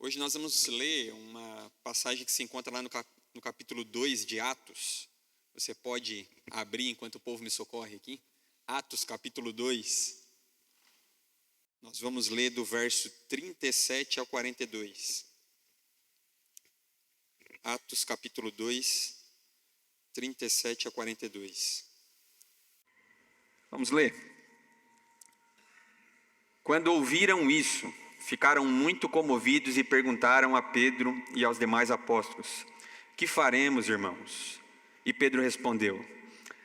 Hoje nós vamos ler uma passagem que se encontra lá no capítulo 2 de Atos. Você pode abrir enquanto o povo me socorre aqui. Atos, capítulo 2. Nós vamos ler do verso 37 ao 42. Atos, capítulo 2, 37 a 42. Vamos ler. Quando ouviram isso, ficaram muito comovidos e perguntaram a Pedro e aos demais apóstolos: que faremos, irmãos? E Pedro respondeu: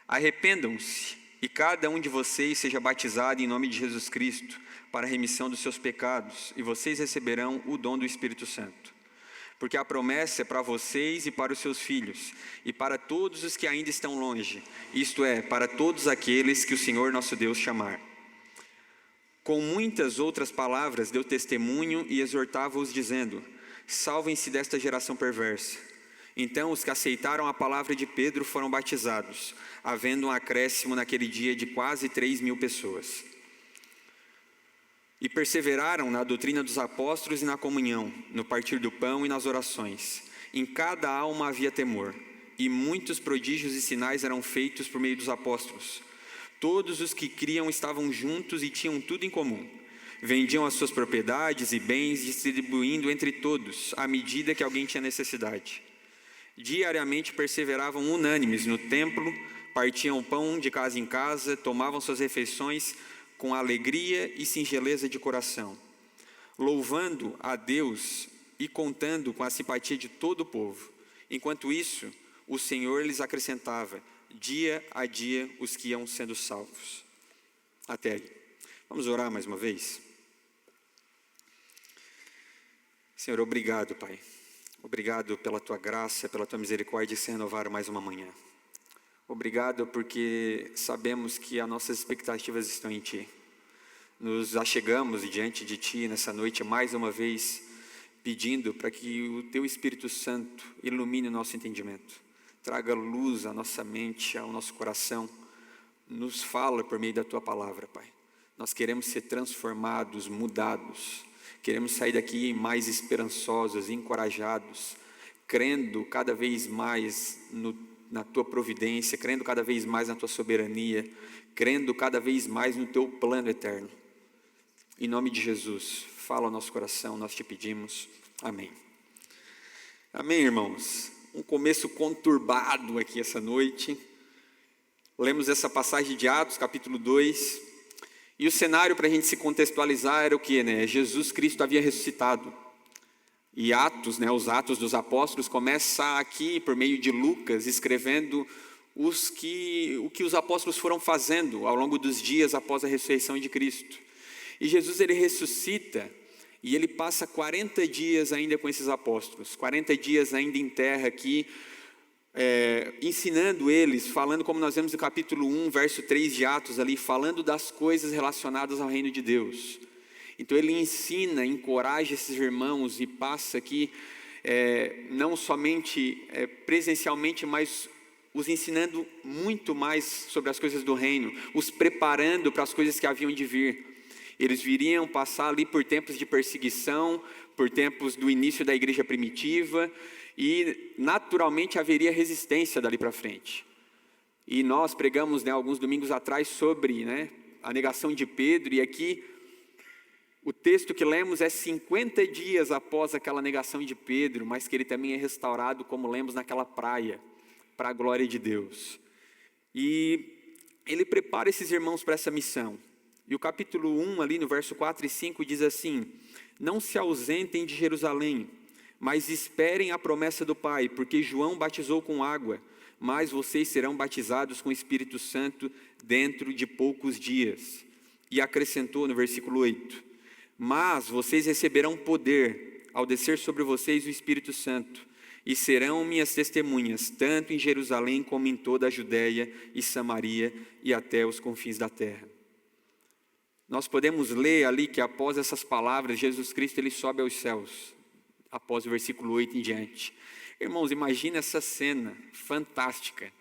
arrependam-se e cada um de vocês seja batizado em nome de Jesus Cristo para a remissão dos seus pecados, e vocês receberão o dom do Espírito Santo. Porque a promessa é para vocês e para os seus filhos, e para todos os que ainda estão longe, isto é, para todos aqueles que o Senhor nosso Deus chamar. Com muitas outras palavras deu testemunho e exortava-os dizendo: salvem-se desta geração perversa. Então os que aceitaram a palavra de Pedro foram batizados, havendo um acréscimo naquele dia de quase 3.000 pessoas. E perseveraram na doutrina dos apóstolos e na comunhão, no partir do pão e nas orações. Em cada alma havia temor, e muitos prodígios e sinais eram feitos por meio dos apóstolos. Todos os que criam estavam juntos e tinham tudo em comum. Vendiam as suas propriedades e bens, distribuindo entre todos, à medida que alguém tinha necessidade. Diariamente perseveravam unânimes no templo, partiam pão de casa em casa, tomavam suas refeições com alegria e singeleza de coração, louvando a Deus e contando com a simpatia de todo o povo. Enquanto isso, o Senhor lhes acrescentava dia a dia os que iam sendo salvos. Até aí. Vamos orar mais uma vez? Senhor, obrigado, Pai. Obrigado pela Tua graça, pela Tua misericórdia que se renovaram mais uma manhã. Obrigado porque sabemos que as nossas expectativas estão em Ti. Nos achegamos diante de Ti nessa noite mais uma vez, pedindo para que o Teu Espírito Santo ilumine o nosso entendimento, traga luz à nossa mente, ao nosso coração, nos fala por meio da Tua palavra, Pai. Nós queremos ser transformados, mudados, queremos sair daqui mais esperançosos, encorajados, crendo cada vez mais na Tua providência, crendo cada vez mais na Tua soberania, crendo cada vez mais no Teu plano eterno. Em nome de Jesus, fala ao nosso coração, nós Te pedimos. Amém. Amém, irmãos. Um começo conturbado aqui essa noite. Lemos essa passagem de Atos, capítulo 2. E o cenário para a gente se contextualizar era o quê, né? Jesus Cristo havia ressuscitado. E Atos, os Atos dos Apóstolos, começa aqui por meio de Lucas, escrevendo o que os apóstolos foram fazendo ao longo dos dias após a ressurreição de Cristo. E Jesus, ele ressuscita e ele passa 40 dias ainda com esses apóstolos, 40 dias ainda em terra aqui, ensinando eles, falando como nós vemos no capítulo 1, verso 3 de Atos ali, falando das coisas relacionadas ao reino de Deus. Então ele ensina, encoraja esses irmãos e passa aqui, não somente presencialmente, mas os ensinando muito mais sobre as coisas do reino, os preparando para as coisas que haviam de vir. Eles viriam passar ali por tempos de perseguição, por tempos do início da igreja primitiva, e naturalmente haveria resistência dali para frente. E nós pregamos alguns domingos atrás sobre a negação de Pedro, e aqui o texto que lemos é 50 dias após aquela negação de Pedro, mas que ele também é restaurado, como lemos naquela praia, para a glória de Deus. E ele prepara esses irmãos para essa missão. E o capítulo 1, ali no verso 4 e 5, diz assim: não se ausentem de Jerusalém, mas esperem a promessa do Pai, porque João batizou com água, mas vocês serão batizados com o Espírito Santo dentro de poucos dias. E acrescentou no versículo 8: mas vocês receberão poder ao descer sobre vocês o Espírito Santo, e serão minhas testemunhas, tanto em Jerusalém como em toda a Judéia e Samaria e até os confins da terra. Nós podemos ler ali que após essas palavras, Jesus Cristo ele sobe aos céus, após o versículo 8 em diante. Irmãos, imagina essa cena fantástica,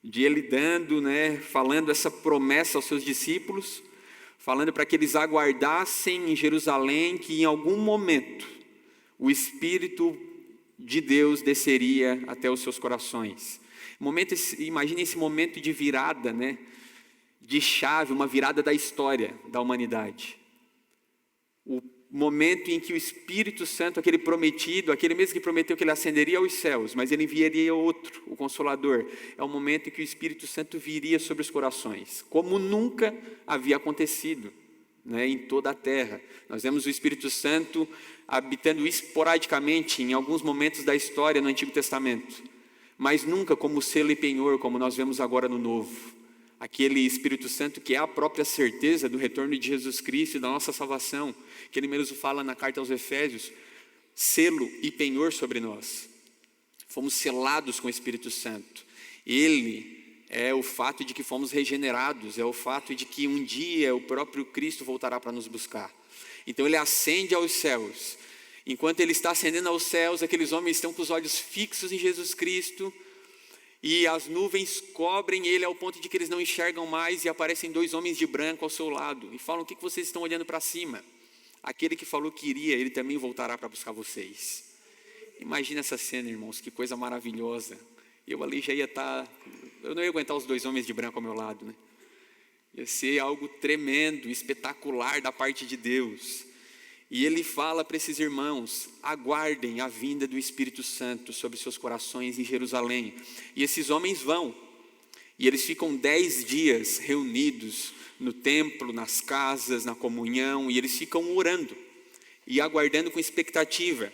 de ele dando, falando essa promessa aos seus discípulos, falando para que eles aguardassem em Jerusalém que em algum momento o Espírito de Deus desceria até os seus corações. Imagine esse momento de virada, né? De chave, uma virada da história da humanidade. O momento em que o Espírito Santo, aquele prometido, aquele mesmo que prometeu que ele ascenderia aos céus, mas ele enviaria outro, o Consolador. É o momento em que o Espírito Santo viria sobre os corações, como nunca havia acontecido, né, em toda a terra. Nós vemos o Espírito Santo habitando esporadicamente em alguns momentos da história no Antigo Testamento, mas nunca como selo e penhor, como nós vemos agora no Novo. Aquele Espírito Santo que é a própria certeza do retorno de Jesus Cristo e da nossa salvação, que ele mesmo fala na carta aos Efésios, selo e penhor sobre nós. Fomos selados com o Espírito Santo. Ele é o fato de que fomos regenerados, é o fato de que um dia o próprio Cristo voltará para nos buscar. Então ele ascende aos céus. Enquanto ele está ascendendo aos céus, aqueles homens estão com os olhos fixos em Jesus Cristo, e as nuvens cobrem ele ao ponto de que eles não enxergam mais, e aparecem 2 homens de branco ao seu lado, e falam: o que vocês estão olhando para cima? Aquele que falou que iria, ele também voltará para buscar vocês. Imagina essa cena, irmãos, que coisa maravilhosa. Eu ali já ia estar, eu não ia aguentar os 2 homens de branco ao meu lado, né? Ia ser algo tremendo, espetacular da parte de Deus. E ele fala para esses irmãos: aguardem a vinda do Espírito Santo sobre seus corações em Jerusalém. E esses homens vão, e eles ficam 10 dias reunidos no templo, nas casas, na comunhão, e eles ficam orando e aguardando com expectativa.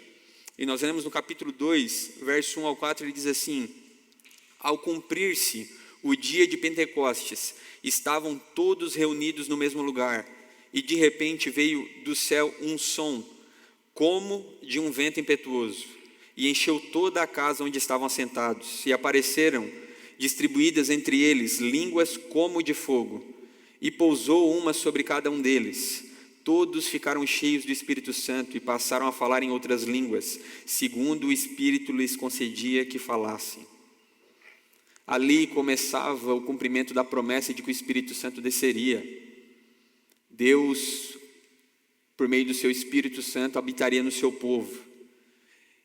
E nós vemos no capítulo 2, verso 1 ao 4, ele diz assim: ao cumprir-se o dia de Pentecostes, estavam todos reunidos no mesmo lugar, e de repente veio do céu um som, como de um vento impetuoso, e encheu toda a casa onde estavam assentados, e apareceram, distribuídas entre eles, línguas como de fogo, e pousou uma sobre cada um deles. Todos ficaram cheios do Espírito Santo, e passaram a falar em outras línguas, segundo o Espírito lhes concedia que falassem. Ali começava o cumprimento da promessa de que o Espírito Santo desceria. Deus, por meio do seu Espírito Santo, habitaria no seu povo.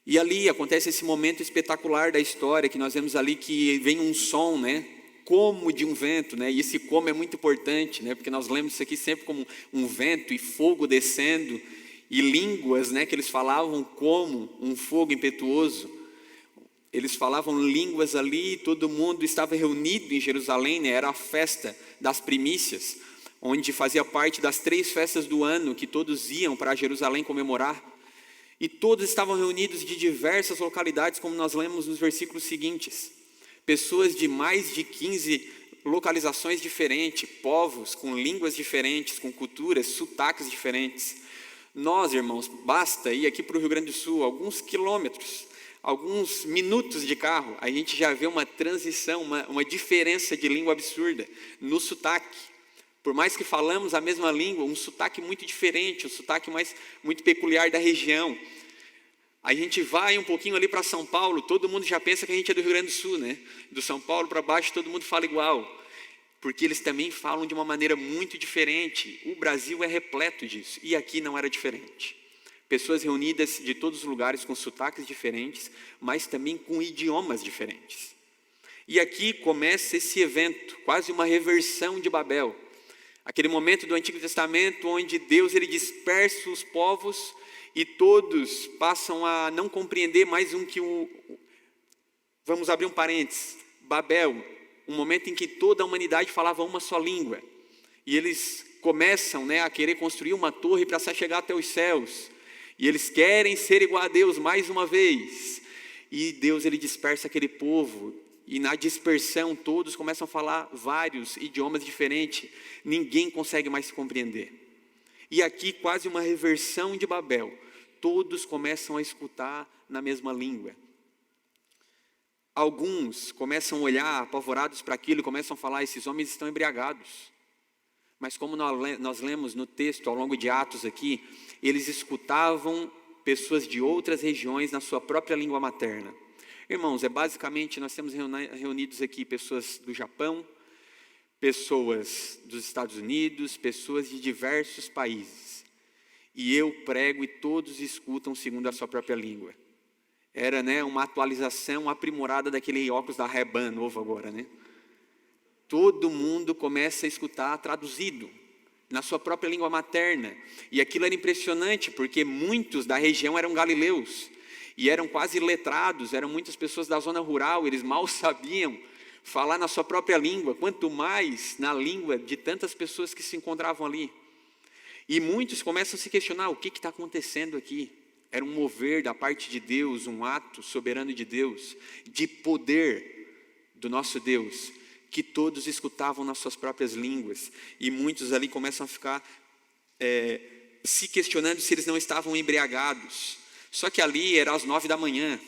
E ali acontece esse momento espetacular da história, que nós vemos ali que vem um som, né? Como de um vento, né? E esse como é muito importante, né? Porque nós lemos isso aqui sempre como um vento e fogo descendo, e línguas, né? Que eles falavam como um fogo impetuoso. Eles falavam línguas ali, todo mundo estava reunido em Jerusalém, né? Era a festa das primícias, onde fazia parte das 3 festas do ano que todos iam para Jerusalém comemorar. E todos estavam reunidos de diversas localidades, como nós lemos nos versículos seguintes. Pessoas de mais de 15 localizações diferentes, povos com línguas diferentes, com culturas, sotaques diferentes. Nós, irmãos, basta ir aqui para o Rio Grande do Sul, alguns quilômetros, alguns minutos de carro, a gente já vê uma transição, uma diferença de língua absurda no sotaque. Por mais que falamos a mesma língua, um sotaque muito diferente, um sotaque muito peculiar da região. A gente vai um pouquinho ali para São Paulo, todo mundo já pensa que a gente é do Rio Grande do Sul, né? Do São Paulo para baixo todo mundo fala igual, porque eles também falam de uma maneira muito diferente. O Brasil é repleto disso, e aqui não era diferente. Pessoas reunidas de todos os lugares com sotaques diferentes, mas também com idiomas diferentes. E aqui começa esse evento, quase uma reversão de Babel. Aquele momento do Antigo Testamento onde Deus ele dispersa os povos e todos passam a não compreender mais Vamos abrir um parênteses. Babel, um momento em que toda a humanidade falava uma só língua. E eles começam, né, a querer construir uma torre para se chegar até os céus. E eles querem ser igual a Deus mais uma vez. E Deus ele dispersa aquele povo. E na dispersão todos começam a falar vários idiomas diferentes. Ninguém consegue mais se compreender. E aqui quase uma reversão de Babel. Todos começam a escutar na mesma língua. Alguns começam a olhar apavorados para aquilo e começam a falar: esses homens estão embriagados. Mas como nós lemos no texto ao longo de Atos aqui, eles escutavam pessoas de outras regiões na sua própria língua materna. Irmãos, basicamente nós temos reunidos aqui pessoas do Japão, pessoas dos Estados Unidos, pessoas de diversos países. e eu prego e todos escutam segundo a sua própria língua. Era, uma atualização aprimorada daquele óculos da Ray-Ban novo agora, Todo mundo começa a escutar traduzido na sua própria língua materna. E aquilo era impressionante, porque muitos da região eram galileus e eram quase letrados, eram muitas pessoas da zona rural, eles mal sabiam falar na sua própria língua, quanto mais na língua de tantas pessoas que se encontravam ali. E muitos começam a se questionar: o que está acontecendo aqui? Era um mover da parte de Deus, um ato soberano de Deus, de poder do nosso Deus, que todos escutavam nas suas próprias línguas. E muitos ali começam a ficar se questionando se eles não estavam embriagados. Só que ali era às 9 da manhã,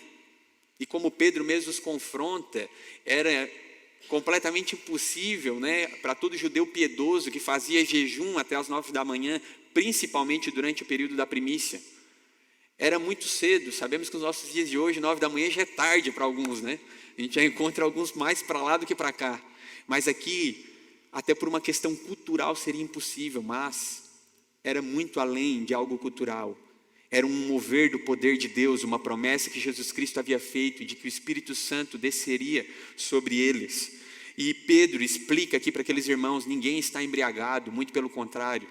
e como Pedro mesmo os confronta, era completamente impossível, para todo judeu piedoso que fazia jejum até às 9 da manhã, principalmente durante o período da primícia. Era muito cedo. Sabemos que nos nossos dias de hoje, 9 da manhã já é tarde para alguns, A gente já encontra alguns mais para lá do que para cá. Mas aqui, até por uma questão cultural seria impossível, mas era muito além de algo cultural. Era um mover do poder de Deus, uma promessa que Jesus Cristo havia feito, de que o Espírito Santo desceria sobre eles. E Pedro explica aqui para aqueles irmãos: ninguém está embriagado, muito pelo contrário.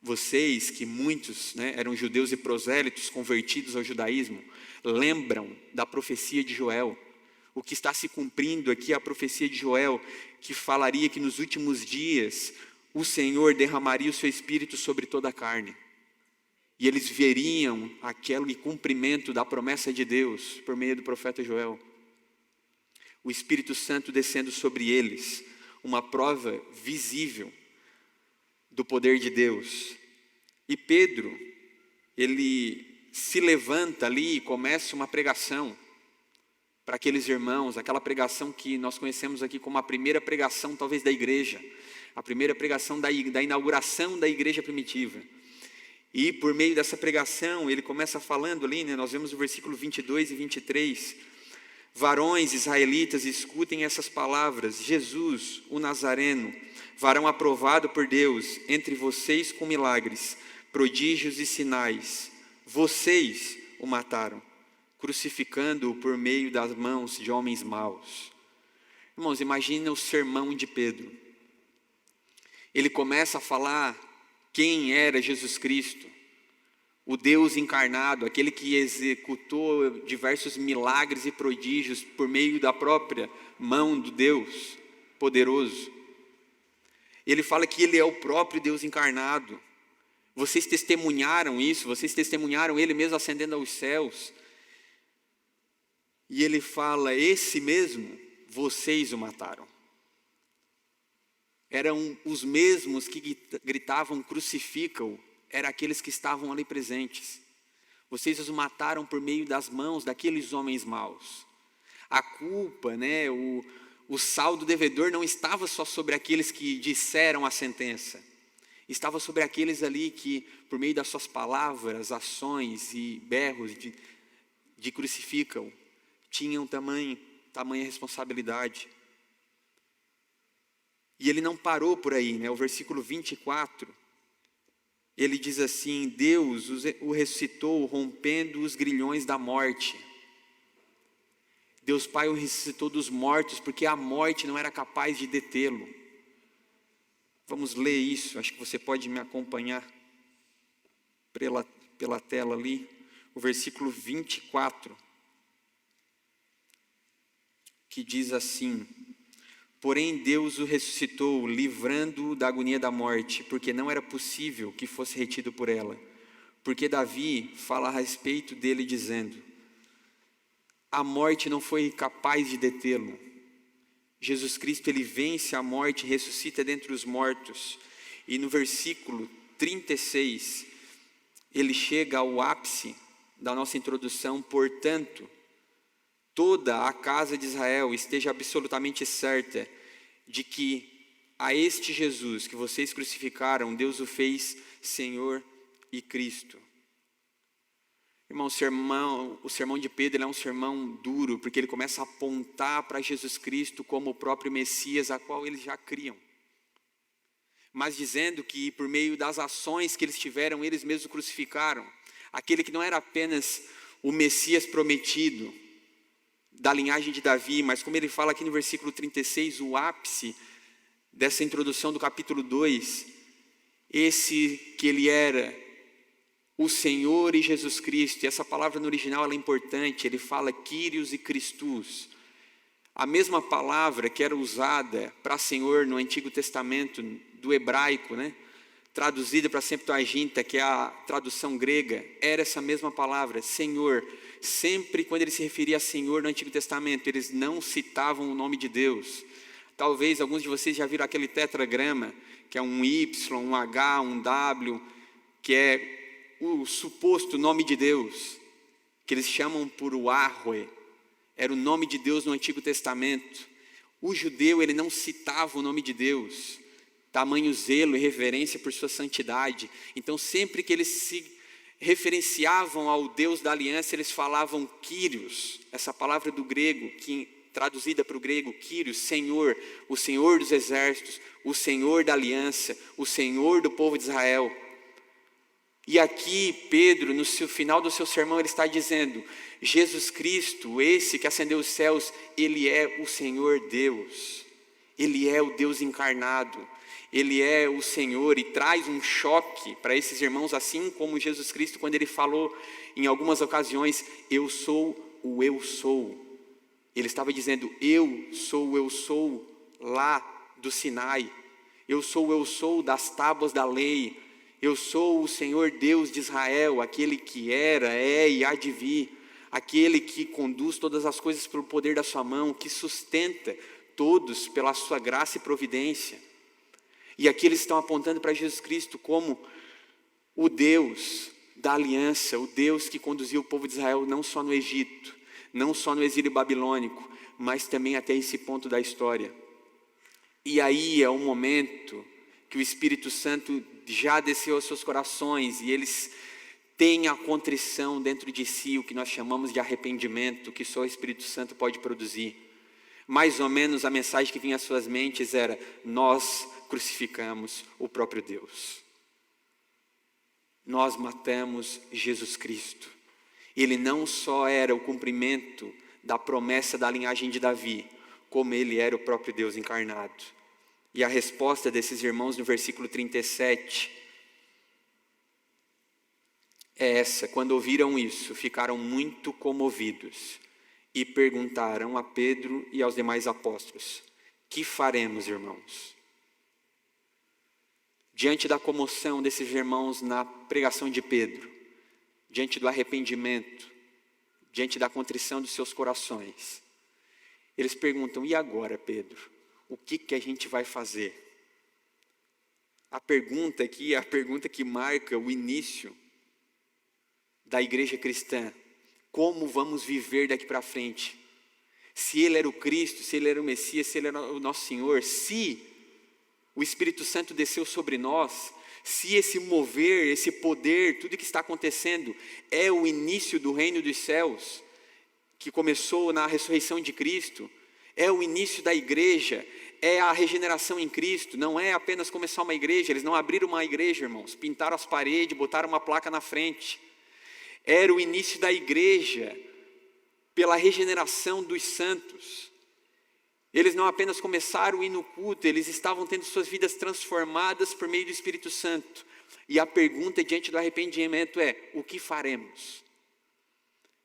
Vocês, que muitos eram judeus e prosélitos convertidos ao judaísmo, lembram da profecia de Joel. O que está se cumprindo aqui é a profecia de Joel, que falaria que nos últimos dias o Senhor derramaria o seu Espírito sobre toda a carne. E eles veriam aquele cumprimento da promessa de Deus por meio do profeta Joel. O Espírito Santo descendo sobre eles, uma prova visível do poder de Deus. E Pedro, ele se levanta ali e começa uma pregação para aqueles irmãos, aquela pregação que nós conhecemos aqui como a primeira pregação talvez da igreja, a primeira pregação da inauguração da igreja primitiva. E por meio dessa pregação, ele começa falando ali, nós vemos o versículo 22 e 23, varões israelitas, escutem essas palavras: Jesus, o Nazareno, varão aprovado por Deus, entre vocês com milagres, prodígios e sinais, vocês o mataram, crucificando-o por meio das mãos de homens maus. Irmãos, imagina o sermão de Pedro. Ele começa a falar quem era Jesus Cristo, o Deus encarnado, aquele que executou diversos milagres e prodígios por meio da própria mão do Deus poderoso. Ele fala que ele é o próprio Deus encarnado. Vocês testemunharam isso, vocês testemunharam ele mesmo ascendendo aos céus. E ele fala: esse mesmo, vocês o mataram. Eram os mesmos que gritavam crucifica-o, eram aqueles que estavam ali presentes. Vocês os mataram por meio das mãos daqueles homens maus. A culpa, o saldo devedor não estava só sobre aqueles que disseram a sentença. Estava sobre aqueles ali que, por meio das suas palavras, ações e berros de crucificam, tinham tamanha responsabilidade. E ele não parou por aí, o versículo 24, ele diz assim: Deus o ressuscitou rompendo os grilhões da morte. Deus Pai o ressuscitou dos mortos, porque a morte não era capaz de detê-lo. Vamos ler isso, acho que você pode me acompanhar pela tela ali, o versículo 24, que diz assim: porém Deus o ressuscitou, livrando-o da agonia da morte, porque não era possível que fosse retido por ela. Porque Davi fala a respeito dele dizendo: a morte não foi capaz de detê-lo. Jesus Cristo, ele vence a morte, ressuscita dentre os mortos. E no versículo 36, ele chega ao ápice da nossa introdução: portanto, toda a casa de Israel esteja absolutamente certa de que a este Jesus que vocês crucificaram, Deus o fez Senhor e Cristo. Irmão, o sermão de Pedro é um sermão duro, porque ele começa a apontar para Jesus Cristo como o próprio Messias, a qual eles já criam. mas dizendo que por meio das ações que eles tiveram, eles mesmos crucificaram aquele que não era apenas o Messias prometido, da linhagem de Davi, mas como ele fala aqui no versículo 36, o ápice dessa introdução do capítulo 2, esse que ele era o Senhor e Jesus Cristo. E essa palavra no original ela é importante, ele fala Kyrios e Christus, a mesma palavra que era usada para Senhor no Antigo Testamento, do hebraico, né? Traduzida para a Septuaginta, que é a tradução grega, era essa mesma palavra, Senhor. Sempre quando ele se referia a Senhor no Antigo Testamento, eles não citavam o nome de Deus. Talvez alguns de vocês já viram aquele tetragrama, que é um Y, um H, um W, que é o suposto nome de Deus, que eles chamam por Yahweh. Era o nome de Deus no Antigo Testamento. O judeu, ele não citava o nome de Deus, tamanho zelo e reverência por sua santidade. Então sempre que eles se referenciavam ao Deus da aliança, eles falavam Kyrios, essa palavra do grego, que traduzida para o grego, Kyrios, Senhor, o Senhor dos exércitos, o Senhor da aliança, o Senhor do povo de Israel. E aqui Pedro, no final do seu sermão, ele está dizendo, Jesus Cristo, esse que ascendeu os céus, ele é o Senhor Deus, ele é o Deus encarnado, ele é o Senhor, e traz um choque para esses irmãos, assim como Jesus Cristo, quando ele falou em algumas ocasiões, eu sou o eu sou. Ele estava dizendo, eu sou o eu sou lá do Sinai, eu sou o eu sou das tábuas da lei, eu sou o Senhor Deus de Israel, aquele que era, é e há de vir, aquele que conduz todas as coisas pelo poder da sua mão, que sustenta todos pela sua graça e providência. E aqui eles estão apontando para Jesus Cristo como o Deus da aliança, o Deus que conduziu o povo de Israel não só no Egito, não só no exílio babilônico, mas também até esse ponto da história. E aí é um momento que o Espírito Santo já desceu aos seus corações e eles têm a contrição dentro de si, o que nós chamamos de arrependimento, que só o Espírito Santo pode produzir. Mais ou menos a mensagem que vinha às suas mentes era, nós crucificamos o próprio Deus. Nós matamos Jesus Cristo. Ele não só era o cumprimento da promessa da linhagem de Davi, como ele era o próprio Deus encarnado. E a resposta desses irmãos no versículo 37 é essa: quando ouviram isso, ficaram muito comovidos e perguntaram a Pedro e aos demais apóstolos, que faremos, irmãos? Diante da comoção desses irmãos na pregação de Pedro, diante do arrependimento, diante da contrição dos seus corações, eles perguntam, e agora, Pedro? O que a gente vai fazer? A pergunta aqui é a pergunta que marca o início da igreja cristã. Como vamos viver daqui para frente? Se ele era o Cristo, se ele era o Messias, se ele era o nosso Senhor, se o Espírito Santo desceu sobre nós, se esse mover, esse poder, tudo que está acontecendo é o início do reino dos céus, que começou na ressurreição de Cristo, é o início da igreja, é a regeneração em Cristo, não é apenas começar uma igreja. Eles não abriram uma igreja, irmãos, pintaram as paredes, botaram uma placa na frente. Era o início da igreja, pela regeneração dos santos. Eles não apenas começaram a ir no culto, eles estavam tendo suas vidas transformadas por meio do Espírito Santo. E a pergunta diante do arrependimento é, o que faremos?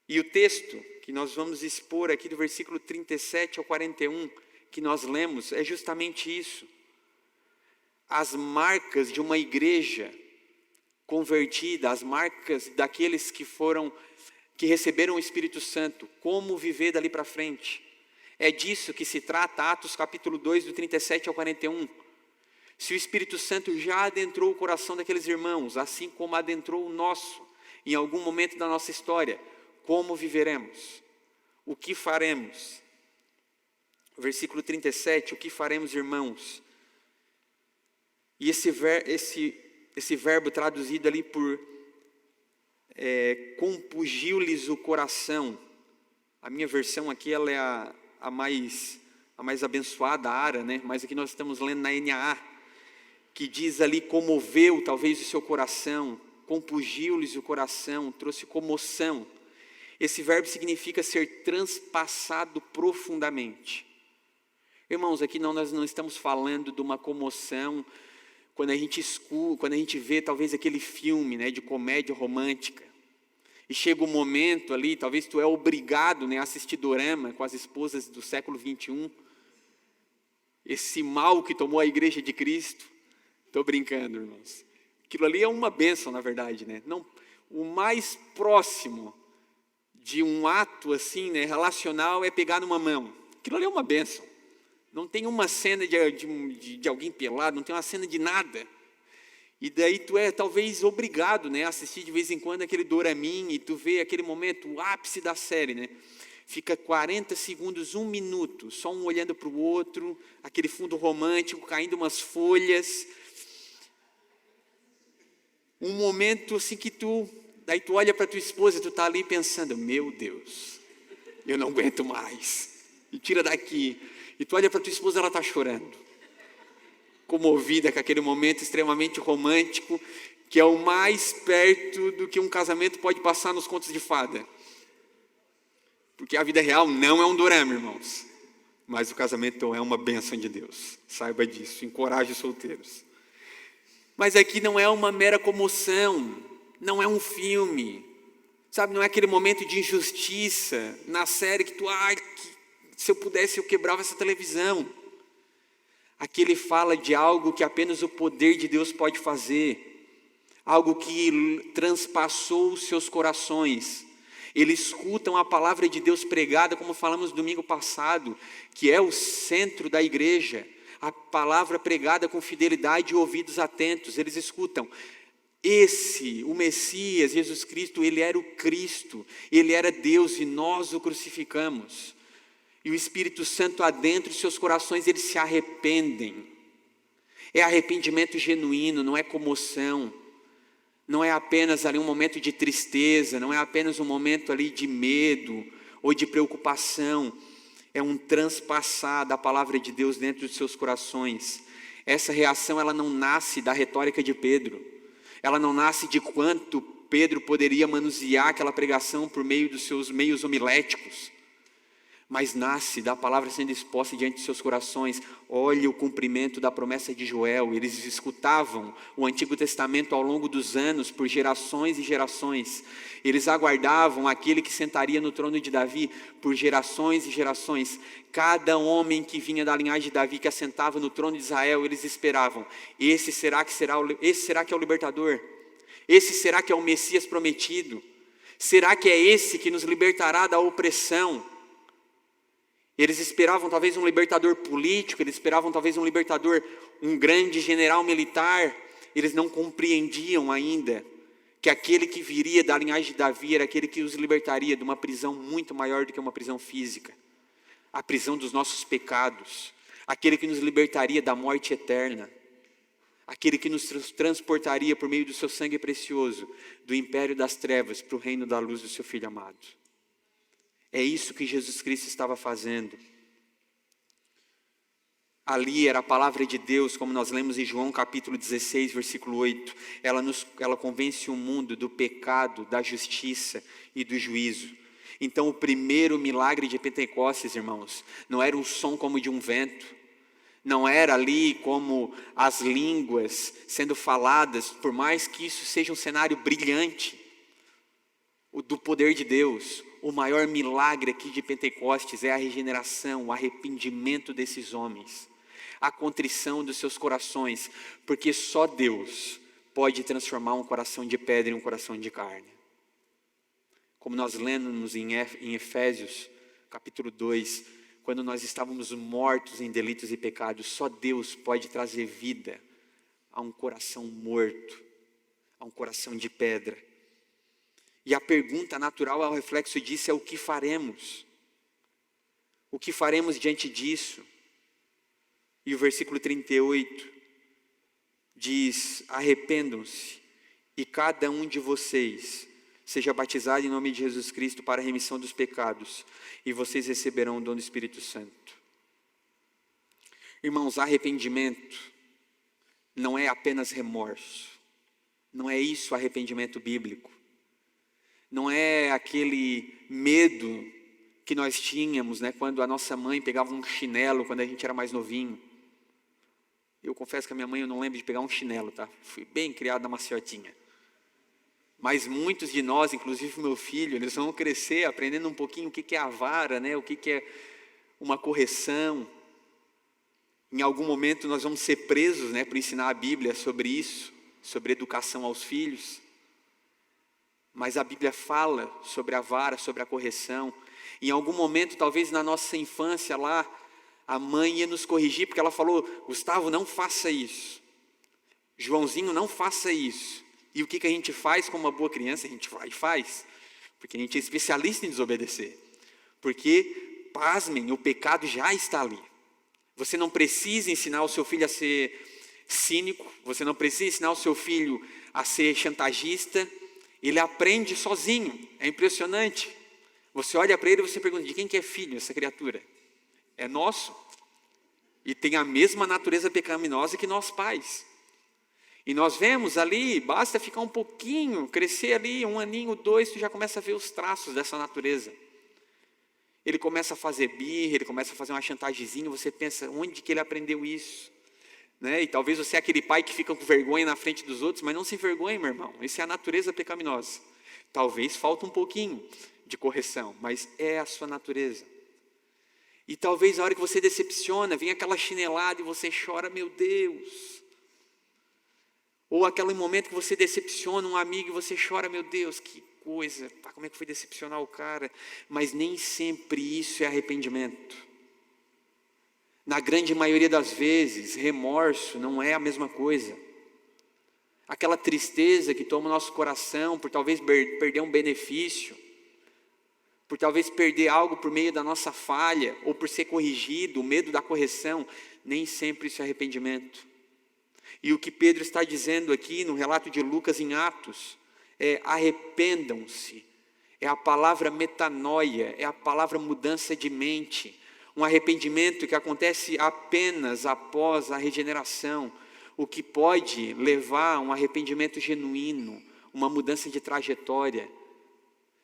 E o texto que nós vamos expor aqui do versículo 37 ao 41, que nós lemos, é justamente isso. As marcas de uma igreja convertida, as marcas daqueles que receberam o Espírito Santo, como viver dali para frente. É disso que se trata Atos capítulo 2, do 37 ao 41. Se o Espírito Santo já adentrou o coração daqueles irmãos, assim como adentrou o nosso, em algum momento da nossa história, como viveremos? O que faremos? Versículo 37, o que faremos, irmãos? E esse verbo traduzido ali por compungiu-lhes o coração. A minha versão aqui ela é a mais abençoada, a ARA, né? Mas aqui nós estamos lendo na NAA, que diz ali comoveu talvez o seu coração, compungiu-lhes o coração, trouxe comoção. Esse verbo significa ser transpassado profundamente. Irmãos, aqui nós não estamos falando de uma comoção quando a gente vê talvez aquele filme, né, de comédia romântica, e chega um momento ali, talvez tu é obrigado, né, a assistir dorama com as esposas do século 21, esse mal que tomou a igreja de Cristo. Estou brincando, irmãos. Aquilo ali é uma bênção, na verdade, né? Não, o mais próximo de um ato assim, né, relacional é pegar numa mão. Aquilo ali é uma bênção. Não tem uma cena de alguém pelado, não tem uma cena de nada. E daí tu é talvez obrigado, né, a assistir de vez em quando aquele doraminha, e tu vê aquele momento, o ápice da série, né? Fica 40 segundos, 1 minuto, só um olhando para o outro, aquele fundo romântico, caindo umas folhas. Um momento assim que daí tu olha para tua esposa e tu está ali pensando, meu Deus, eu não aguento mais, e tira daqui. E tu olha para tua esposa, ela está chorando, comovida com aquele momento extremamente romântico, que é o mais perto do que um casamento pode passar nos contos de fada. Porque a vida real não é um dorama, irmãos, mas o casamento é uma bênção de Deus, saiba disso, encoraje os solteiros. Mas aqui não é uma mera comoção, não é um filme, sabe, não é aquele momento de injustiça na série que se eu pudesse eu quebrava essa televisão. Aqui ele fala de algo que apenas o poder de Deus pode fazer, algo que transpassou os seus corações. Eles escutam a palavra de Deus pregada, como falamos domingo passado, que é o centro da igreja, a palavra pregada com fidelidade e ouvidos atentos. Eles escutam, o Messias, Jesus Cristo, ele era o Cristo, ele era Deus e nós o crucificamos. E o Espírito Santo adentro de seus corações, eles se arrependem. É arrependimento genuíno, não é comoção. Não é apenas ali um momento de tristeza, não é apenas um momento ali de medo ou de preocupação. É um transpassar da palavra de Deus dentro dos seus corações. Essa reação, ela não nasce da retórica de Pedro. Ela não nasce de quanto Pedro poderia manusear aquela pregação por meio dos seus meios homiléticos. Mas nasce da palavra sendo exposta diante de seus corações. Olhe o cumprimento da promessa de Joel. Eles escutavam o Antigo Testamento ao longo dos anos, por gerações e gerações. Eles aguardavam aquele que sentaria no trono de Davi por gerações e gerações. Cada homem que vinha da linhagem de Davi, que assentava no trono de Israel, eles esperavam. Esse será que é o libertador? Esse será que é o Messias prometido? Será que é esse que nos libertará da opressão? Eles esperavam talvez um libertador político, eles esperavam talvez um libertador, um grande general militar. Eles não compreendiam ainda que aquele que viria da linhagem de Davi era aquele que os libertaria de uma prisão muito maior do que uma prisão física. A prisão dos nossos pecados. Aquele que nos libertaria da morte eterna. Aquele que nos transportaria por meio do seu sangue precioso, do império das trevas para o reino da luz do seu Filho amado. É isso que Jesus Cristo estava fazendo. Ali era a palavra de Deus, como nós lemos em João capítulo 16, versículo 8. Ela convence o mundo do pecado, da justiça e do juízo. Então o primeiro milagre de Pentecostes, irmãos, não era um som como de um vento. Não era ali como as línguas sendo faladas, por mais que isso seja um cenário brilhante do poder de Deus. O maior milagre aqui de Pentecostes é a regeneração, o arrependimento desses homens, a contrição dos seus corações, porque só Deus pode transformar um coração de pedra em um coração de carne. Como nós lemos em Efésios, capítulo 2, quando nós estávamos mortos em delitos e pecados, só Deus pode trazer vida a um coração morto, a um coração de pedra. E a pergunta natural ao reflexo disso é: o que faremos? O que faremos diante disso? E o versículo 38 diz: arrependam-se e cada um de vocês seja batizado em nome de Jesus Cristo para a remissão dos pecados, e vocês receberão o dom do Espírito Santo. Irmãos, arrependimento não é apenas remorso. Não é isso arrependimento bíblico. Não é aquele medo que nós tínhamos, né, quando a nossa mãe pegava um chinelo, quando a gente era mais novinho. Eu confesso que a minha mãe, eu não lembro de pegar um chinelo, tá? Fui bem criado na maciotinha. Mas muitos de nós, inclusive o meu filho, eles vão crescer aprendendo um pouquinho o que é a vara, né? O que é uma correção. Em algum momento nós vamos ser presos, né, por ensinar a Bíblia sobre isso, sobre educação aos filhos. Mas a Bíblia fala sobre a vara, sobre a correção. Em algum momento, talvez na nossa infância lá, a mãe ia nos corrigir, porque ela falou: Gustavo, não faça isso. Joãozinho, não faça isso. E o que a gente faz como uma boa criança? A gente vai e faz. Porque a gente é especialista em desobedecer. Porque, pasmem, o pecado já está ali. Você não precisa ensinar o seu filho a ser cínico. Você não precisa ensinar o seu filho a ser chantagista. Ele aprende sozinho. É impressionante. Você olha para ele e você pergunta: de quem que é filho essa criatura? É nosso. E tem a mesma natureza pecaminosa que nós pais. E nós vemos ali, basta ficar um pouquinho, crescer ali, 1 aninho, 2, tu já começa a ver os traços dessa natureza. Ele começa a fazer birra, ele começa a fazer uma chantagemzinha, você pensa, onde que ele aprendeu isso? Né? E talvez você é aquele pai que fica com vergonha na frente dos outros, mas não se envergonhe, meu irmão, isso é a natureza pecaminosa. Talvez falta um pouquinho de correção, mas é a sua natureza. E talvez a hora que você decepciona, vem aquela chinelada e você chora, meu Deus. Ou aquele momento que você decepciona um amigo e você chora, meu Deus, que coisa, como é que foi decepcionar o cara? Mas nem sempre isso é arrependimento. Na grande maioria das vezes, remorso não é a mesma coisa. Aquela tristeza que toma o nosso coração por talvez perder um benefício, por talvez perder algo por meio da nossa falha, ou por ser corrigido, o medo da correção, nem sempre isso é arrependimento. E o que Pedro está dizendo aqui no relato de Lucas em Atos é: arrependam-se. É a palavra metanoia, é a palavra mudança de mente. Um arrependimento que acontece apenas após a regeneração, o que pode levar a um arrependimento genuíno, uma mudança de trajetória.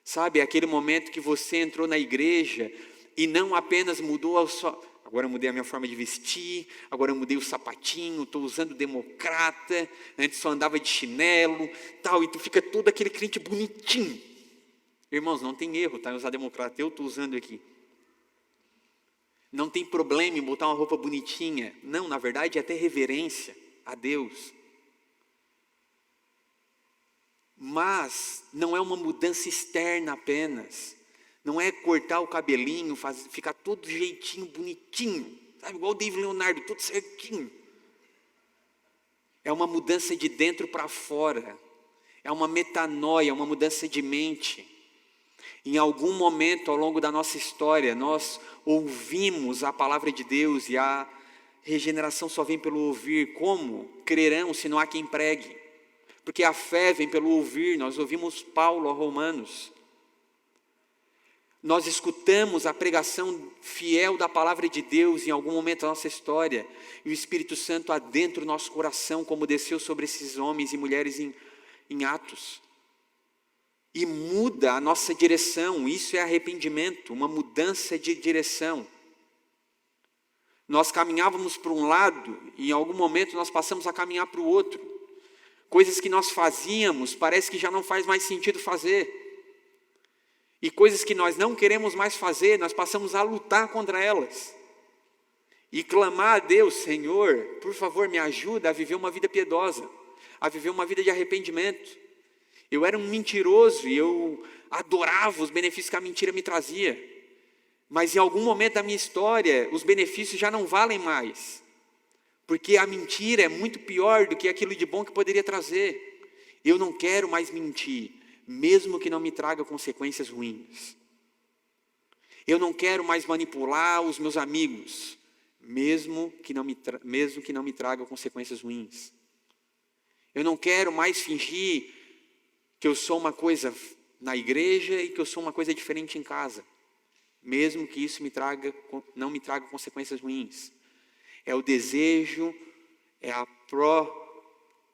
Sabe, aquele momento que você entrou na igreja e não apenas mudou a sua... Agora eu mudei a minha forma de vestir, agora eu mudei o sapatinho, estou usando democrata, antes só andava de chinelo, tal, e tu fica todo aquele crente bonitinho. Irmãos, não tem erro, tá, em usar democrata, eu estou usando aqui. Não tem problema em botar uma roupa bonitinha, não, na verdade é até reverência a Deus. Mas não é uma mudança externa apenas. Não é cortar o cabelinho, ficar todo jeitinho, bonitinho, sabe? Igual o David Leonardo, tudo certinho. É uma mudança de dentro para fora. É uma metanoia, uma mudança de mente. Em algum momento ao longo da nossa história, nós ouvimos a palavra de Deus e a regeneração só vem pelo ouvir. Como crerão se não há quem pregue? Porque a fé vem pelo ouvir. Nós ouvimos Paulo a Romanos. Nós escutamos a pregação fiel da palavra de Deus em algum momento da nossa história, e o Espírito Santo adentra o nosso coração, como desceu sobre esses homens e mulheres em Atos, e muda a nossa direção. Isso é arrependimento, uma mudança de direção. Nós caminhávamos para um lado, e em algum momento nós passamos a caminhar para o outro. Coisas que nós fazíamos, parece que já não faz mais sentido fazer. E coisas que nós não queremos mais fazer, nós passamos a lutar contra elas. E clamar a Deus: Senhor, por favor, me ajuda a viver uma vida piedosa, a viver uma vida de arrependimento. Eu era um mentiroso e eu adorava os benefícios que a mentira me trazia. Mas em algum momento da minha história, os benefícios já não valem mais. Porque a mentira é muito pior do que aquilo de bom que poderia trazer. Eu não quero mais mentir, mesmo que não me traga consequências ruins. Eu não quero mais manipular os meus amigos, mesmo que não me traga consequências ruins. Eu não quero mais fingir que eu sou uma coisa na igreja e que eu sou uma coisa diferente em casa, mesmo que isso não me traga consequências ruins. É o desejo, é a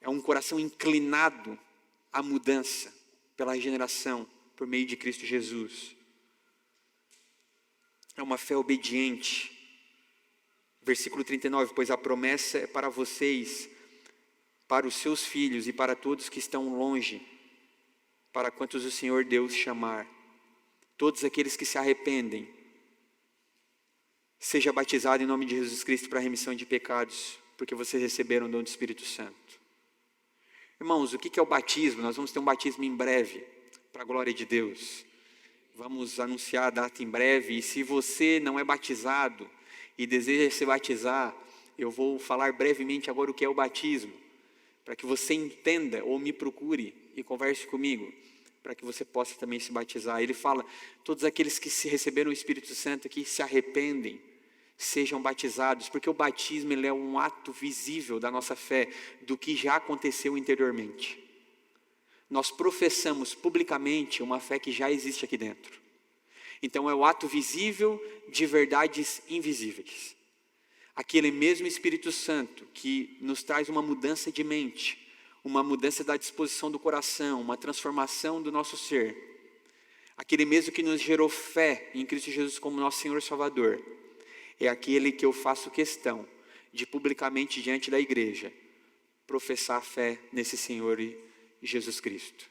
É um coração inclinado à mudança, pela regeneração, por meio de Cristo Jesus. É uma fé obediente. Versículo 39, pois a promessa é para vocês, para os seus filhos e para todos que estão longe, para quantos o Senhor Deus chamar. Todos aqueles que se arrependem, seja batizado em nome de Jesus Cristo para a remissão de pecados, porque vocês receberam o dom do Espírito Santo. Irmãos, o que é o batismo? Nós vamos ter um batismo em breve, para a glória de Deus. Vamos anunciar a data em breve, e se você não é batizado e deseja se batizar, eu vou falar brevemente agora o que é o batismo, para que você entenda ou me procure e converse comigo, para que você possa também se batizar. Ele fala, todos aqueles que se receberam o Espírito Santo, que se arrependem, sejam batizados, porque o batismo ele é um ato visível da nossa fé, do que já aconteceu interiormente. Nós professamos publicamente uma fé que já existe aqui dentro. Então é o ato visível de verdades invisíveis. Aquele mesmo Espírito Santo que nos traz uma mudança de mente, uma mudança da disposição do coração, uma transformação do nosso ser. Aquele mesmo que nos gerou fé em Cristo Jesus como nosso Senhor e Salvador. É aquele que eu faço questão de publicamente diante da igreja professar a fé nesse Senhor e Jesus Cristo.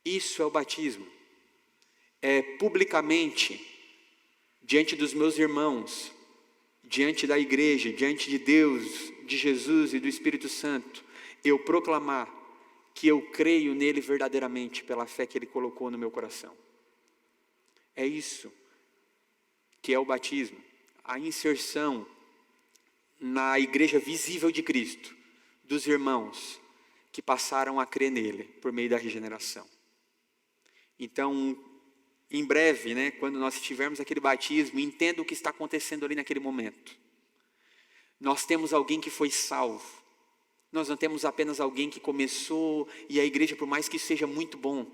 Isso é o batismo. É publicamente, diante dos meus irmãos, diante da igreja, diante de Deus, de Jesus e do Espírito Santo, eu proclamar que eu creio nele verdadeiramente pela fé que ele colocou no meu coração. É isso que é o batismo, a inserção na igreja visível de Cristo, dos irmãos que passaram a crer nele por meio da regeneração. Então, em breve, quando nós tivermos aquele batismo, entenda o que está acontecendo ali naquele momento. Nós temos alguém que foi salvo. Nós não temos apenas alguém que começou e a igreja, por mais que seja muito bom,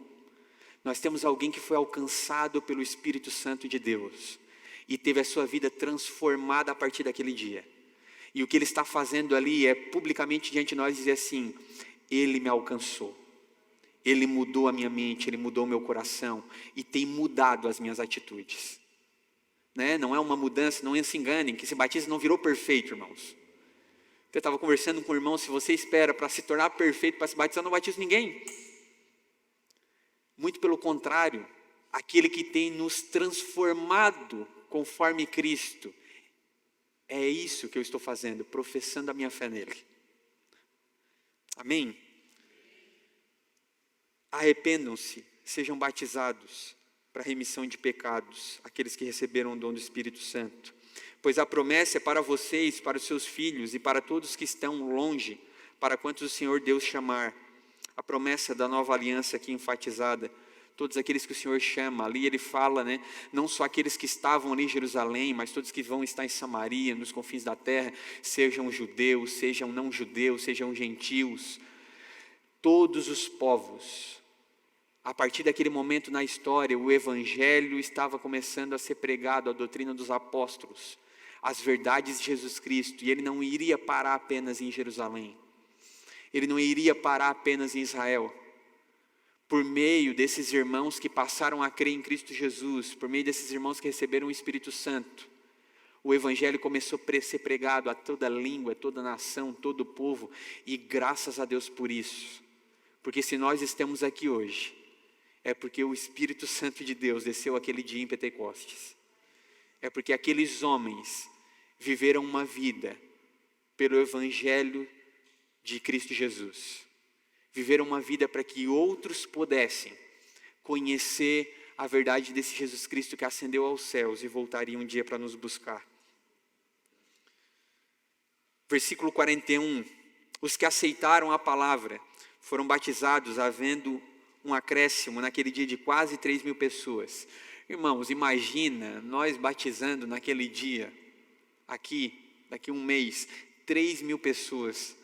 nós temos alguém que foi alcançado pelo Espírito Santo de Deus e teve a sua vida transformada a partir daquele dia. E o que ele está fazendo ali é publicamente diante de nós dizer assim, ele me alcançou. Ele mudou a minha mente, ele mudou o meu coração e tem mudado as minhas atitudes. Não é uma mudança, não se enganem, que esse batismo não virou perfeito, irmãos. Eu estava conversando com o irmão, se você espera para se tornar perfeito, para se batizar, não batiza ninguém. Muito pelo contrário, aquele que tem nos transformado conforme Cristo, é isso que eu estou fazendo, professando a minha fé nele. Amém? Arrependam-se, sejam batizados para a remissão de pecados, aqueles que receberam o dom do Espírito Santo. Pois a promessa é para vocês, para os seus filhos e para todos que estão longe, para quantos o Senhor Deus chamar. A promessa da nova aliança aqui enfatizada, todos aqueles que o Senhor chama, ali ele fala, não só aqueles que estavam ali em Jerusalém, mas todos que vão estar em Samaria, nos confins da terra, sejam judeus, sejam não judeus, sejam gentios, todos os povos. A partir daquele momento na história, o Evangelho estava começando a ser pregado, a doutrina dos apóstolos, as verdades de Jesus Cristo, e ele não iria parar apenas em Jerusalém, ele não iria parar apenas em Israel. Por meio desses irmãos que passaram a crer em Cristo Jesus, por meio desses irmãos que receberam o Espírito Santo, o Evangelho começou a ser pregado a toda língua, toda nação, todo povo, e graças a Deus por isso, porque se nós estamos aqui hoje, é porque o Espírito Santo de Deus desceu aquele dia em Pentecostes. É porque aqueles homens viveram uma vida pelo Evangelho de Cristo Jesus. Viveram uma vida para que outros pudessem conhecer a verdade desse Jesus Cristo que ascendeu aos céus e voltaria um dia para nos buscar. Versículo 41. Os que aceitaram a palavra foram batizados, havendo um acréscimo naquele dia de quase 3.000 pessoas. Irmãos, imagina nós batizando naquele dia, daqui um mês, 3.000 pessoas.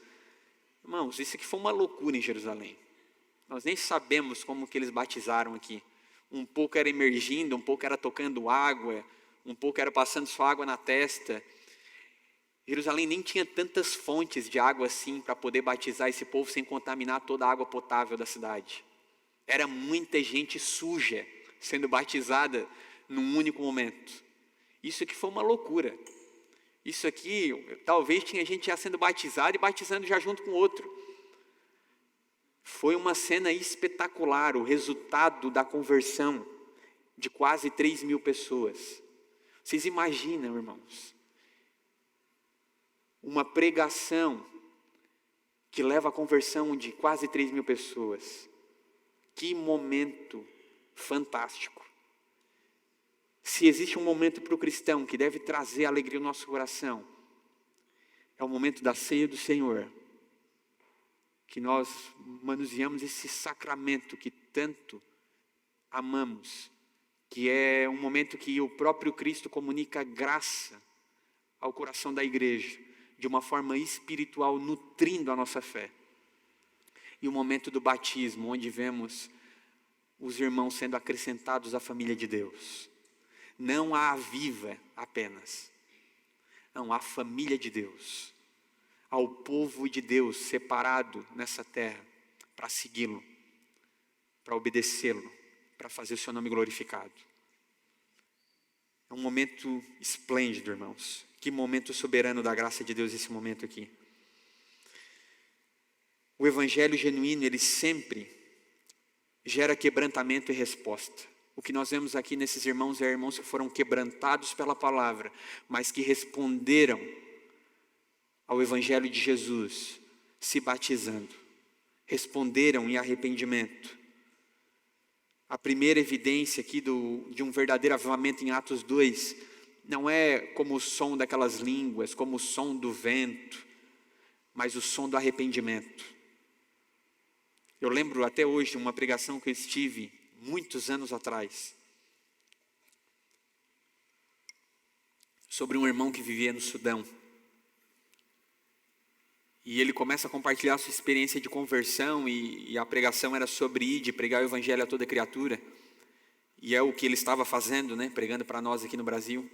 Irmãos, isso aqui foi uma loucura em Jerusalém. Nós nem sabemos como que eles batizaram aqui. Um pouco era emergindo, um pouco era tocando água, um pouco era passando sua água na testa. Jerusalém nem tinha tantas fontes de água assim para poder batizar esse povo sem contaminar toda a água potável da cidade. Era muita gente suja sendo batizada num único momento. Isso aqui foi uma loucura. Isso aqui, talvez tinha gente já sendo batizada e batizando já junto com outro. Foi uma cena espetacular, o resultado da conversão de quase 3.000 pessoas. Vocês imaginam, irmãos, uma pregação que leva à conversão de quase 3.000 pessoas. Que momento fantástico. Se existe um momento para o cristão que deve trazer alegria ao nosso coração, é o momento da ceia do Senhor, que nós manuseamos esse sacramento que tanto amamos, que é um momento que o próprio Cristo comunica graça ao coração da igreja, de uma forma espiritual, nutrindo a nossa fé. E o momento do batismo, onde vemos os irmãos sendo acrescentados à família de Deus. Não a viva apenas, não, a família de Deus, ao povo de Deus separado nessa terra para segui-lo, para obedecê-lo, para fazer o seu nome glorificado. É um momento esplêndido, irmãos. Que momento soberano da graça de Deus esse momento aqui. O evangelho genuíno, ele sempre gera quebrantamento e resposta. O que nós vemos aqui nesses irmãos é irmãos que foram quebrantados pela palavra, mas que responderam ao evangelho de Jesus, se batizando. Responderam em arrependimento. A primeira evidência aqui de um verdadeiro avivamento em Atos 2, não é como o som daquelas línguas, como o som do vento, mas o som do arrependimento. Eu lembro até hoje de uma pregação que eu estive muitos anos atrás, sobre um irmão que vivia no Sudão. E ele começa a compartilhar a sua experiência de conversão, e a pregação era sobre ir, de pregar o evangelho a toda criatura. E é o que ele estava fazendo, né, pregando para nós aqui no Brasil.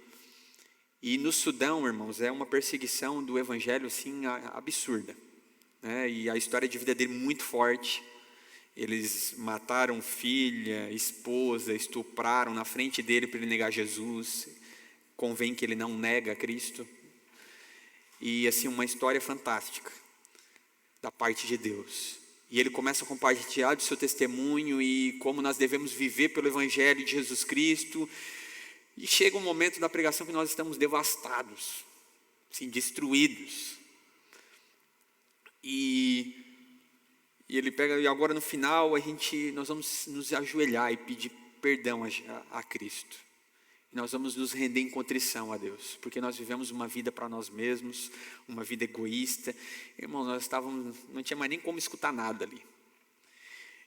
E no Sudão, irmãos, é uma perseguição do evangelho assim absurda, né? E a história de vida dele muito forte. Eles mataram filha, esposa, estupraram na frente dele para ele negar Jesus. Convém que ele não nega Cristo. E assim, uma história fantástica da parte de Deus. E ele começa a compartilhar do seu testemunho e como nós devemos viver pelo evangelho de Jesus Cristo. E chega um momento da pregação que nós estamos devastados, assim, destruídos. E ele pega, e agora no final nós vamos nos ajoelhar e pedir perdão a Cristo. E nós vamos nos render em contrição a Deus, porque nós vivemos uma vida para nós mesmos, uma vida egoísta. Irmão, não tinha mais nem como escutar nada ali.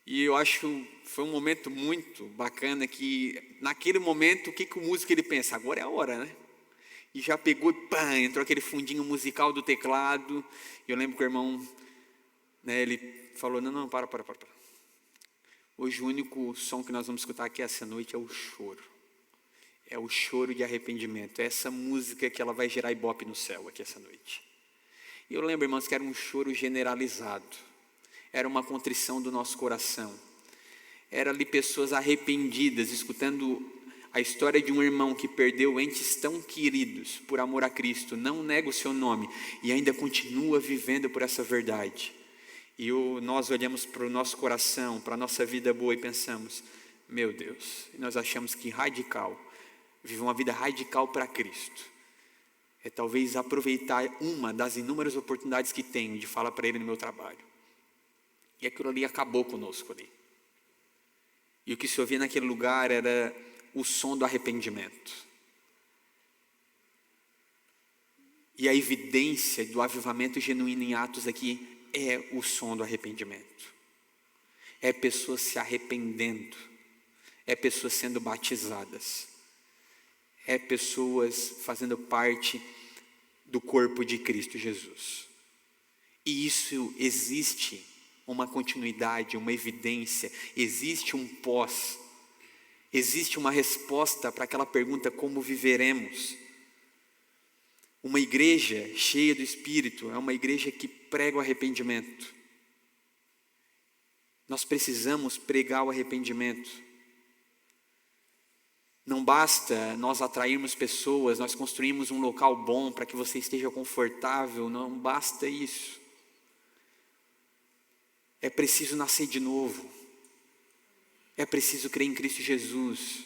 E eu acho, foi um momento muito bacana que, naquele momento, o que o músico ele pensa? Agora é a hora, né? E já pegou e pá, entrou aquele fundinho musical do teclado. E eu lembro que o irmão, né, ele falou, não, para. Hoje o único som que nós vamos escutar aqui essa noite é o choro. É o choro de arrependimento. É essa música que ela vai gerar ibope no céu aqui essa noite. E eu lembro, irmãos, que era um choro generalizado. Era uma contrição do nosso coração. Era ali pessoas arrependidas, escutando a história de um irmão que perdeu entes tão queridos por amor a Cristo, não nega o seu nome e ainda continua vivendo por essa verdade. E nós olhamos para o nosso coração, para a nossa vida boa e pensamos, meu Deus, e nós achamos que viver uma vida radical para Cristo é talvez aproveitar uma das inúmeras oportunidades que tenho de falar para Ele no meu trabalho. E aquilo ali acabou conosco ali. E o que se ouvia naquele lugar era o som do arrependimento. E a evidência do avivamento genuíno em Atos aqui é o som do arrependimento. É pessoas se arrependendo. É pessoas sendo batizadas. É pessoas fazendo parte do corpo de Cristo Jesus. E isso existe uma continuidade, uma evidência, existe um pós, existe uma resposta para aquela pergunta, como viveremos? Uma igreja cheia do Espírito é uma igreja que prega o arrependimento. Nós precisamos pregar o arrependimento. Não basta nós atrairmos pessoas, nós construímos um local bom para que você esteja confortável, não basta isso. É preciso nascer de novo. É preciso crer em Cristo Jesus.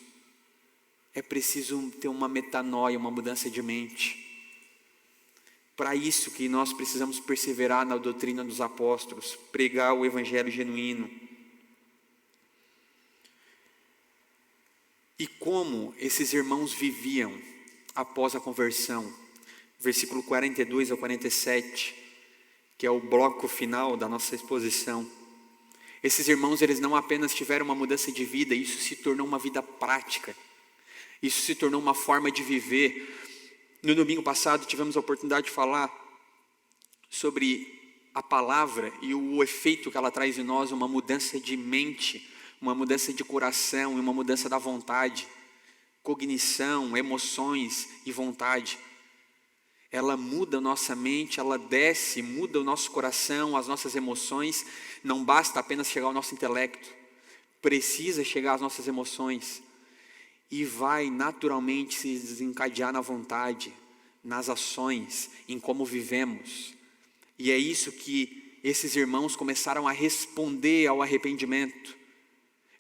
É preciso ter uma metanoia, uma mudança de mente. Para isso que nós precisamos perseverar na doutrina dos apóstolos, pregar o evangelho genuíno. E como esses irmãos viviam após a conversão? Versículo 42 ao 47, que é o bloco final da nossa exposição. Esses irmãos, eles não apenas tiveram uma mudança de vida, isso se tornou uma vida prática. Isso se tornou uma forma de viver. No domingo passado tivemos a oportunidade de falar sobre a palavra e o efeito que ela traz em nós, uma mudança de mente, uma mudança de coração e uma mudança da vontade, cognição, emoções e vontade. Ela muda a nossa mente, ela desce, muda o nosso coração, as nossas emoções. Não basta apenas chegar ao nosso intelecto, precisa chegar às nossas emoções. E vai naturalmente se desencadear na vontade, nas ações, em como vivemos. E é isso que esses irmãos começaram a responder ao arrependimento.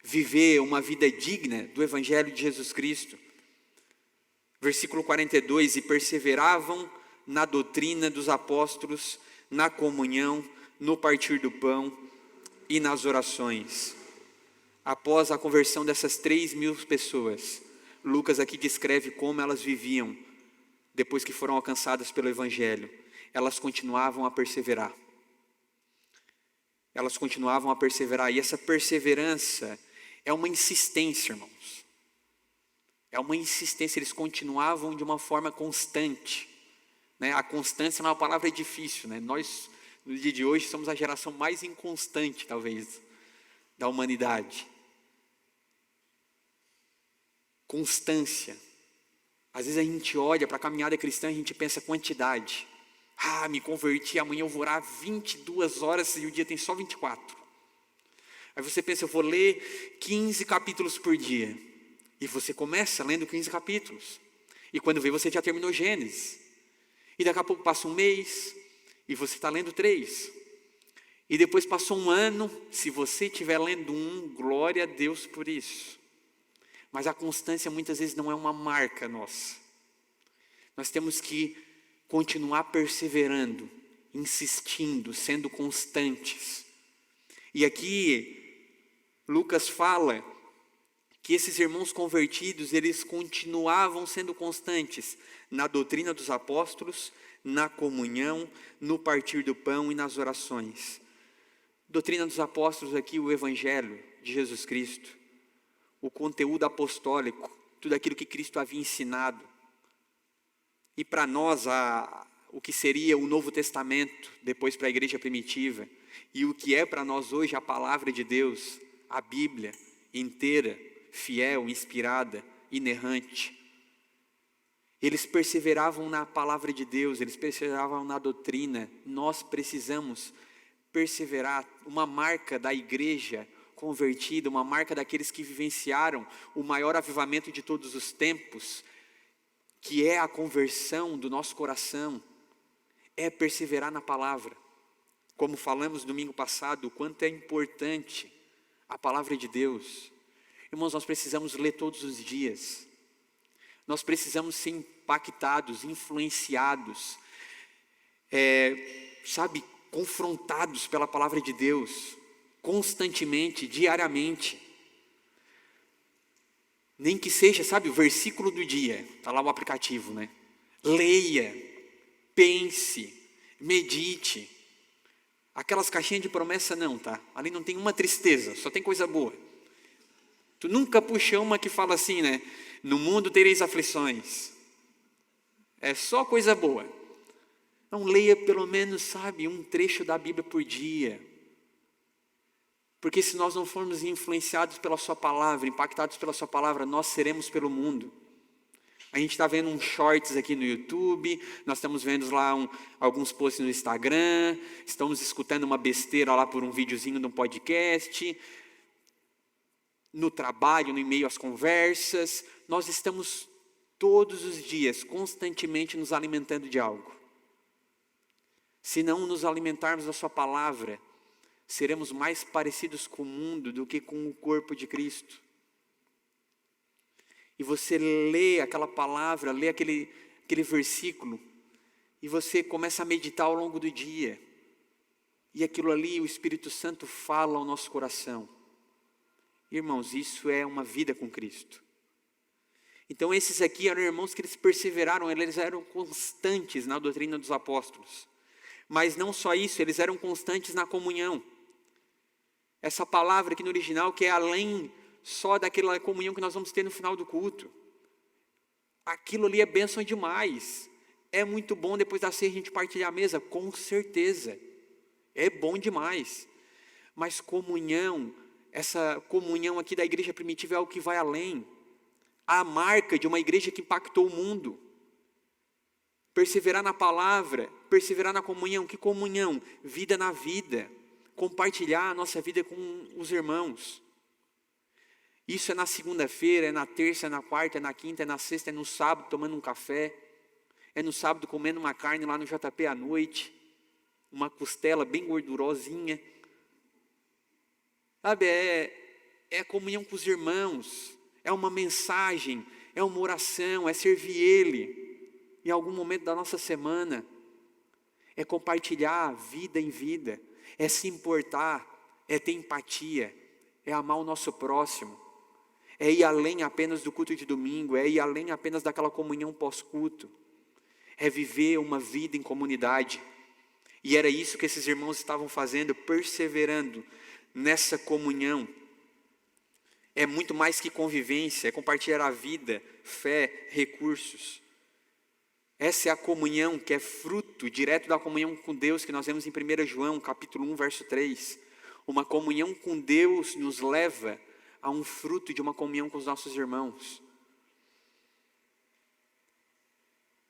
Viver uma vida digna do Evangelho de Jesus Cristo. Versículo 42, e perseveravam na doutrina dos apóstolos, na comunhão, no partir do pão e nas orações. Após a conversão dessas 3.000 pessoas, Lucas aqui descreve como elas viviam depois que foram alcançadas pelo Evangelho. Elas continuavam a perseverar. Elas continuavam a perseverar. E essa perseverança é uma insistência, irmãos. É uma insistência. Eles continuavam de uma forma constante. A constância é uma palavra difícil. Nós, no dia de hoje, somos a geração mais inconstante, talvez, da humanidade. Constância. Às vezes a gente olha para a caminhada cristã e a gente pensa quantidade. Me converti, amanhã eu vou orar 22 horas e o dia tem só 24. Aí você pensa, eu vou ler 15 capítulos por dia. E você começa lendo 15 capítulos. E quando vê, você já terminou Gênesis. E daqui a pouco passa um mês e você está lendo 3. E depois passou um ano, se você estiver lendo 1, glória a Deus por isso. Mas a constância muitas vezes não é uma marca nossa. Nós temos que continuar perseverando, insistindo, sendo constantes. E aqui, Lucas fala que esses irmãos convertidos, eles continuavam sendo constantes na doutrina dos apóstolos, na comunhão, no partir do pão e nas orações. Doutrina dos apóstolos aqui, o Evangelho de Jesus Cristo. O conteúdo apostólico, tudo aquilo que Cristo havia ensinado. E para nós, o que seria o Novo Testamento, depois para a igreja primitiva, e o que é para nós hoje a palavra de Deus, a Bíblia inteira, fiel, inspirada, inerrante. Eles perseveravam na palavra de Deus, eles perseveravam na doutrina. Nós precisamos perseverar. Uma marca da igreja convertida, uma marca daqueles que vivenciaram o maior avivamento de todos os tempos, que é a conversão do nosso coração, é perseverar na palavra. Como falamos domingo passado, o quanto é importante a palavra de Deus. Irmãos, nós precisamos ler todos os dias. Nós precisamos ser impactados, influenciados, confrontados pela palavra de Deus, constantemente, diariamente. Nem que seja, o versículo do dia, está lá o aplicativo, Leia, pense, medite. Aquelas caixinhas de promessa não, tá? Ali não tem uma tristeza, só tem coisa boa. Tu nunca puxa uma que fala assim, no mundo tereis aflições. É só coisa boa. Então leia pelo menos, um trecho da Bíblia por dia. Porque se nós não formos influenciados pela sua palavra, impactados pela sua palavra, nós seremos pelo mundo. A gente está vendo uns shorts aqui no YouTube, nós estamos vendo lá alguns posts no Instagram, estamos escutando uma besteira lá por um videozinho de um podcast, no trabalho, no meio às conversas. Nós estamos todos os dias, constantemente nos alimentando de algo. Se não nos alimentarmos da sua palavra, seremos mais parecidos com o mundo do que com o corpo de Cristo. E você lê aquela palavra, lê aquele versículo, e você começa a meditar ao longo do dia. E aquilo ali, o Espírito Santo fala ao nosso coração. Irmãos, isso é uma vida com Cristo. Então esses aqui eram irmãos que eles perseveraram, eles eram constantes na doutrina dos apóstolos. Mas não só isso, eles eram constantes na comunhão. Essa palavra aqui no original, que é além só daquela comunhão que nós vamos ter no final do culto. Aquilo ali é bênção demais. É muito bom depois da ceia a gente partilhar a mesa, com certeza. É bom demais. Mas comunhão, essa comunhão aqui da igreja primitiva é algo que vai além. A marca de uma igreja que impactou o mundo. Perseverar na palavra, perseverar na comunhão. Que comunhão? Vida na vida. Compartilhar a nossa vida com os irmãos. Isso é na segunda-feira, é na terça, é na quarta, é na quinta, é na sexta, é no sábado tomando um café. É no sábado comendo uma carne lá no JP à noite. Uma costela bem gordurosinha. Sabe, é comunhão com os irmãos. É uma mensagem, é uma oração, é servir Ele. Em algum momento da nossa semana. É compartilhar vida em vida. É se importar, é ter empatia. É amar o nosso próximo. É ir além apenas do culto de domingo, é ir além apenas daquela comunhão pós-culto. É viver uma vida em comunidade. E era isso que esses irmãos estavam fazendo, perseverando nessa comunhão. É muito mais que convivência, é compartilhar a vida, fé, recursos. Essa é a comunhão que é fruto direto da comunhão com Deus, que nós vemos em 1 João, capítulo 1, verso 3. Uma comunhão com Deus nos leva a um fruto de uma comunhão com os nossos irmãos.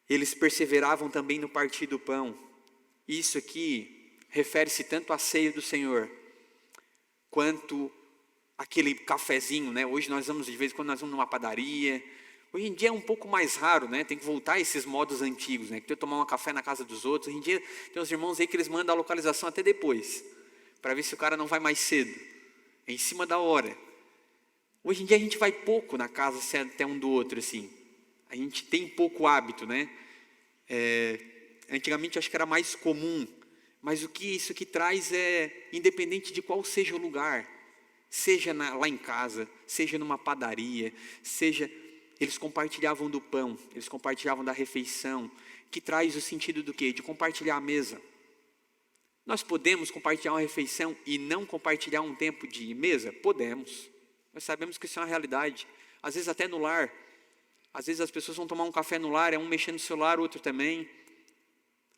Eles perseveravam também no partir do pão. Isso aqui refere-se tanto à ceia do Senhor, quanto aquele cafezinho, né? Hoje nós vamos, de vez em quando, nós vamos numa padaria. Hoje em dia é um pouco mais raro, né? Tem que voltar a esses modos antigos, né? Que tem que tomar um café na casa dos outros. Hoje em dia tem uns irmãos aí que eles mandam a localização até depois, para ver se o cara não vai mais cedo. É em cima da hora. Hoje em dia a gente vai pouco na casa até um do outro, assim. A gente tem pouco hábito, né? Antigamente acho que era mais comum. Mas o que isso que traz é, independente de qual seja o lugar, seja lá em casa, seja numa padaria, eles compartilhavam do pão, eles compartilhavam da refeição, que traz o sentido do quê? De compartilhar a mesa. Nós podemos compartilhar uma refeição e não compartilhar um tempo de mesa? Podemos. Nós sabemos que isso é uma realidade. Às vezes até no lar. Às vezes as pessoas vão tomar um café no lar, é um mexendo no celular, o outro também.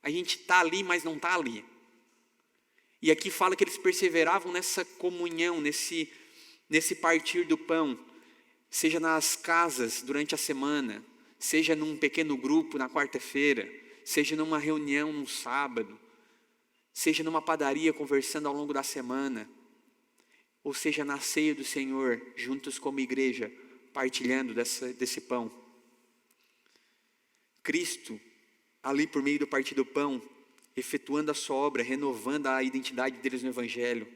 A gente está ali, mas não está ali. E aqui fala que eles perseveravam nessa comunhão, nesse partir do pão. Seja nas casas durante a semana, seja num pequeno grupo na quarta-feira, seja numa reunião no sábado, seja numa padaria conversando ao longo da semana, ou seja na ceia do Senhor, juntos como igreja, partilhando desse pão. Cristo, ali por meio do partir do pão, efetuando a sua obra, renovando a identidade deles no Evangelho,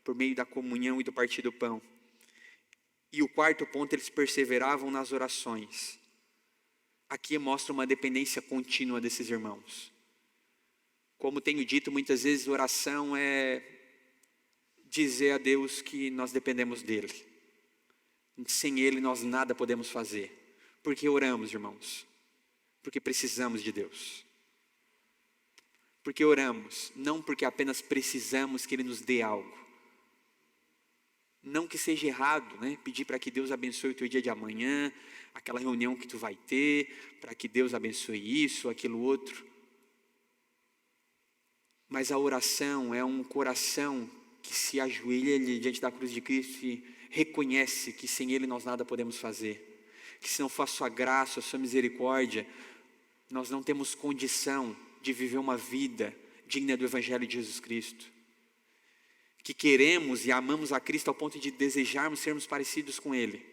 por meio da comunhão e do partir do pão. E o quarto ponto, eles perseveravam nas orações. Aqui mostra uma dependência contínua desses irmãos. Como tenho dito, muitas vezes oração é dizer a Deus que nós dependemos dEle. Sem Ele nós nada podemos fazer. Por que oramos, irmãos? Porque precisamos de Deus. Porque oramos, não porque apenas precisamos que Ele nos dê algo. Não que seja errado, né? Pedir para que Deus abençoe o teu dia de amanhã, aquela reunião que tu vai ter, para que Deus abençoe isso, aquilo outro. Mas a oração é um coração que se ajoelha diante da cruz de Cristo e reconhece que sem Ele nós nada podemos fazer. que se não for a sua graça, a sua misericórdia, nós não temos condição de viver uma vida digna do Evangelho de Jesus Cristo. Que queremos e amamos a Cristo ao ponto de desejarmos sermos parecidos com Ele.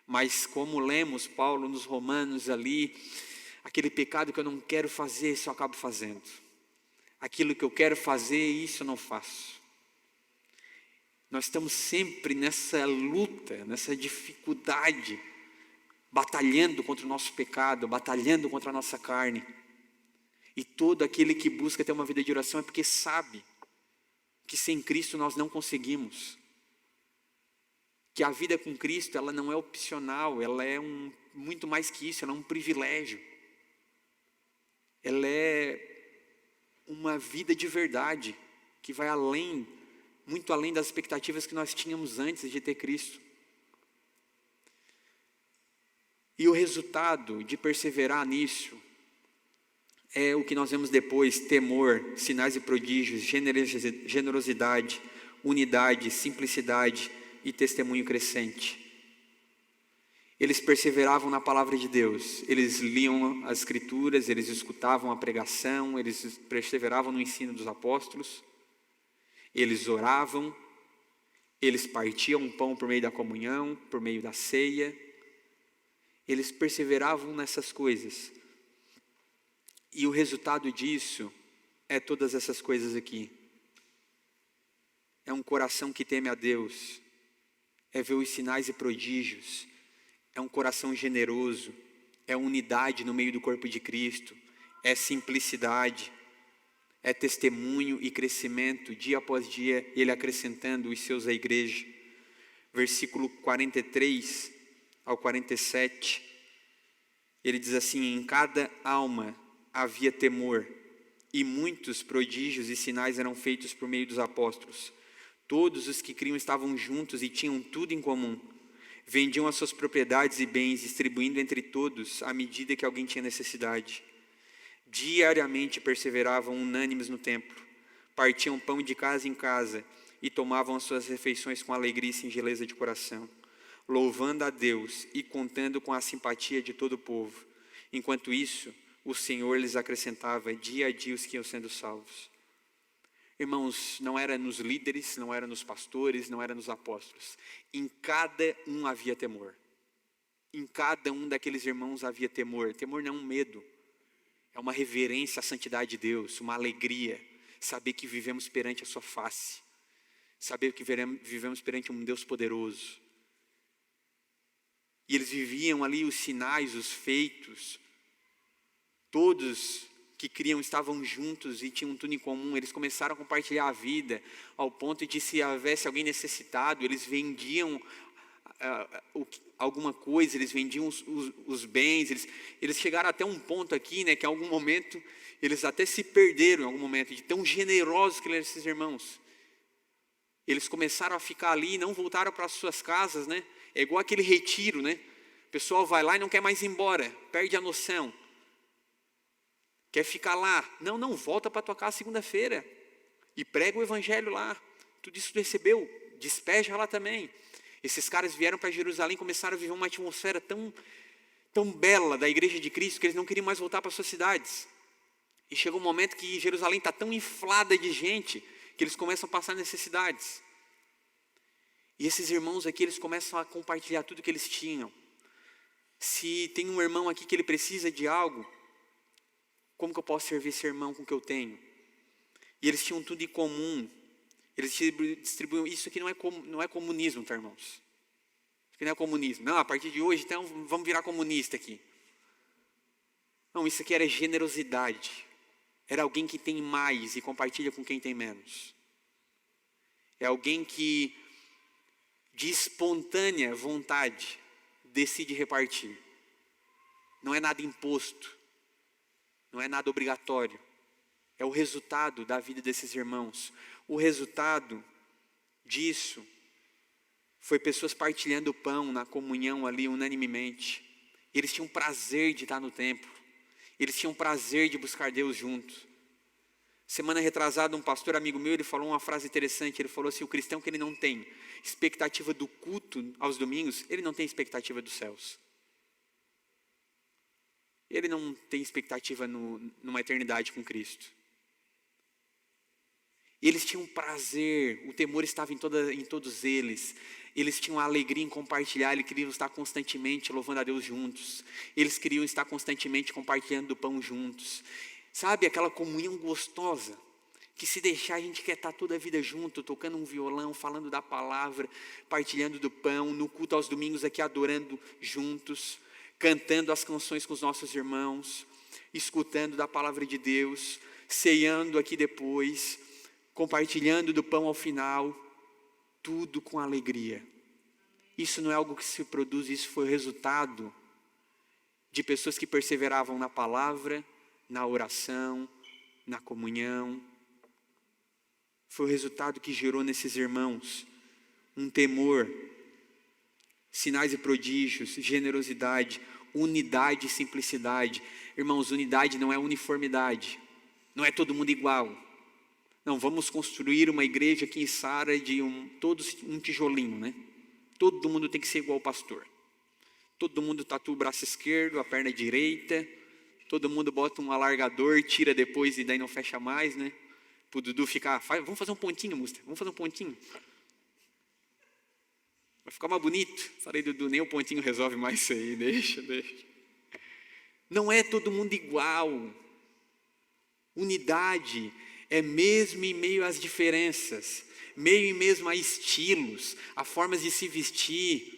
Mas como lemos Paulo nos Romanos ali, aquele pecado que eu não quero fazer, isso eu acabo fazendo. Aquilo que eu quero fazer, isso eu não faço. Nós estamos sempre nessa luta, nessa dificuldade, batalhando contra o nosso pecado, batalhando contra a nossa carne. E todo aquele que busca ter uma vida de oração é porque sabe que sem Cristo nós não conseguimos. Que a vida com Cristo, ela não é opcional, ela é muito mais que isso, ela é um privilégio. Ela é uma vida de verdade, que vai além, muito além das expectativas que nós tínhamos antes de ter Cristo. E o resultado de perseverar nisso é o que nós vemos depois: temor, sinais e prodígios, generosidade, unidade, simplicidade e testemunho crescente. Eles perseveravam na palavra de Deus, eles liam as escrituras, eles escutavam a pregação, eles perseveravam no ensino dos apóstolos, eles oravam, eles partiam o pão por meio da comunhão, por meio da ceia, eles perseveravam nessas coisas. E o resultado disso é todas essas coisas aqui. É um coração que teme a Deus, é ver os sinais e prodígios, é um coração generoso, é unidade no meio do corpo de Cristo, é simplicidade, é testemunho e crescimento, dia após dia, Ele acrescentando os seus à igreja. Versículo 43 ao 47, ele diz assim: em cada alma havia temor, e muitos prodígios e sinais eram feitos por meio dos apóstolos. Todos os que criam estavam juntos e tinham tudo em comum. Vendiam as suas propriedades e bens, distribuindo entre todos à medida que alguém tinha necessidade. Diariamente perseveravam unânimes no templo, partiam pão de casa em casa e tomavam as suas refeições com alegria e singeleza de coração, louvando a Deus e contando com a simpatia de todo o povo. Enquanto isso, o Senhor lhes acrescentava dia a dia os que iam sendo salvos. Irmãos, não era nos líderes, não era nos pastores, não era nos apóstolos. Em cada um havia temor. Em cada um daqueles irmãos havia temor. Temor não é um medo, é uma reverência à santidade de Deus, uma alegria. Saber que vivemos perante a sua face. Saber que vivemos perante um Deus poderoso. E eles viviam ali os sinais, os feitos. Todos que criam estavam juntos e tinham tudo em comum. Eles começaram a compartilhar a vida, ao ponto de, se houvesse alguém necessitado, eles vendiam alguma coisa, eles vendiam os bens, eles chegaram até um ponto aqui, né, que em algum momento, eles até se perderam em algum momento, de tão generosos que eram esses irmãos. Eles começaram a ficar ali e não voltaram para as suas casas, né? É igual aquele retiro, né? O pessoal vai lá e não quer mais ir embora, perde a noção. Quer ficar lá? Não, volta para a tua casa segunda-feira e prega o evangelho lá. Tudo isso tu recebeu, despeja lá também. Esses caras vieram para Jerusalém e começaram a viver uma atmosfera tão bela da igreja de Cristo, que eles não queriam mais voltar para suas cidades. E chegou um momento que Jerusalém está tão inflada de gente, que eles começam a passar necessidades. E esses irmãos aqui, eles começam a compartilhar tudo que eles tinham. Se tem um irmão aqui que ele precisa de algo, como que eu posso servir esse irmão com o que eu tenho? E eles tinham tudo em comum. Eles distribuíam. Isso aqui não é comunismo, tá, irmãos? Isso aqui não é comunismo. Não, a partir de hoje, então, vamos virar comunista aqui. Não, isso aqui era generosidade. Era alguém que tem mais e compartilha com quem tem menos. É alguém que, de espontânea vontade, decide repartir. Não é nada imposto. Não é nada obrigatório. É o resultado da vida desses irmãos. O resultado disso foi pessoas partilhando o pão na comunhão ali unanimemente. Eles tinham prazer de estar no templo. Eles tinham prazer de buscar Deus juntos. Semana retrasada, um pastor amigo meu, ele falou uma frase interessante. Ele falou assim: o cristão que ele não tem expectativa do culto aos domingos, ele não tem expectativa dos céus. ele não tem expectativa numa eternidade com Cristo. Eles tinham prazer, o temor estava em todos eles. Eles tinham a alegria em compartilhar, eles queriam estar constantemente louvando a Deus juntos. Eles queriam estar constantemente compartilhando do pão juntos. Sabe, aquela comunhão gostosa, que se deixar a gente quer estar toda a vida junto, tocando um violão, falando da palavra, partilhando do pão, no culto aos domingos aqui adorando juntos, cantando as canções com os nossos irmãos, escutando da palavra de Deus, ceando aqui depois, compartilhando do pão ao final, tudo com alegria. Isso não é algo que se produz, isso foi o resultado de pessoas que perseveravam na palavra, na oração, na comunhão. Foi o resultado que gerou nesses irmãos um temor, sinais e prodígios, generosidade, unidade e simplicidade. Irmãos, unidade não é uniformidade, não é todo mundo igual. Não, vamos construir uma igreja aqui em Sara todos um tijolinho, né? Todo mundo tem que ser igual ao pastor. Todo mundo tatua o braço esquerdo, a perna direita. Todo mundo bota um alargador, tira depois e daí não fecha mais, né? Para o Dudu ficar, vamos fazer um pontinho, Musta, vamos fazer um pontinho. Vai ficar mais bonito. Falei, Dudu, nem o pontinho resolve mais isso aí, deixa. Não é todo mundo igual. Unidade é mesmo em meio às diferenças, meio em mesmo a estilos, a formas de se vestir,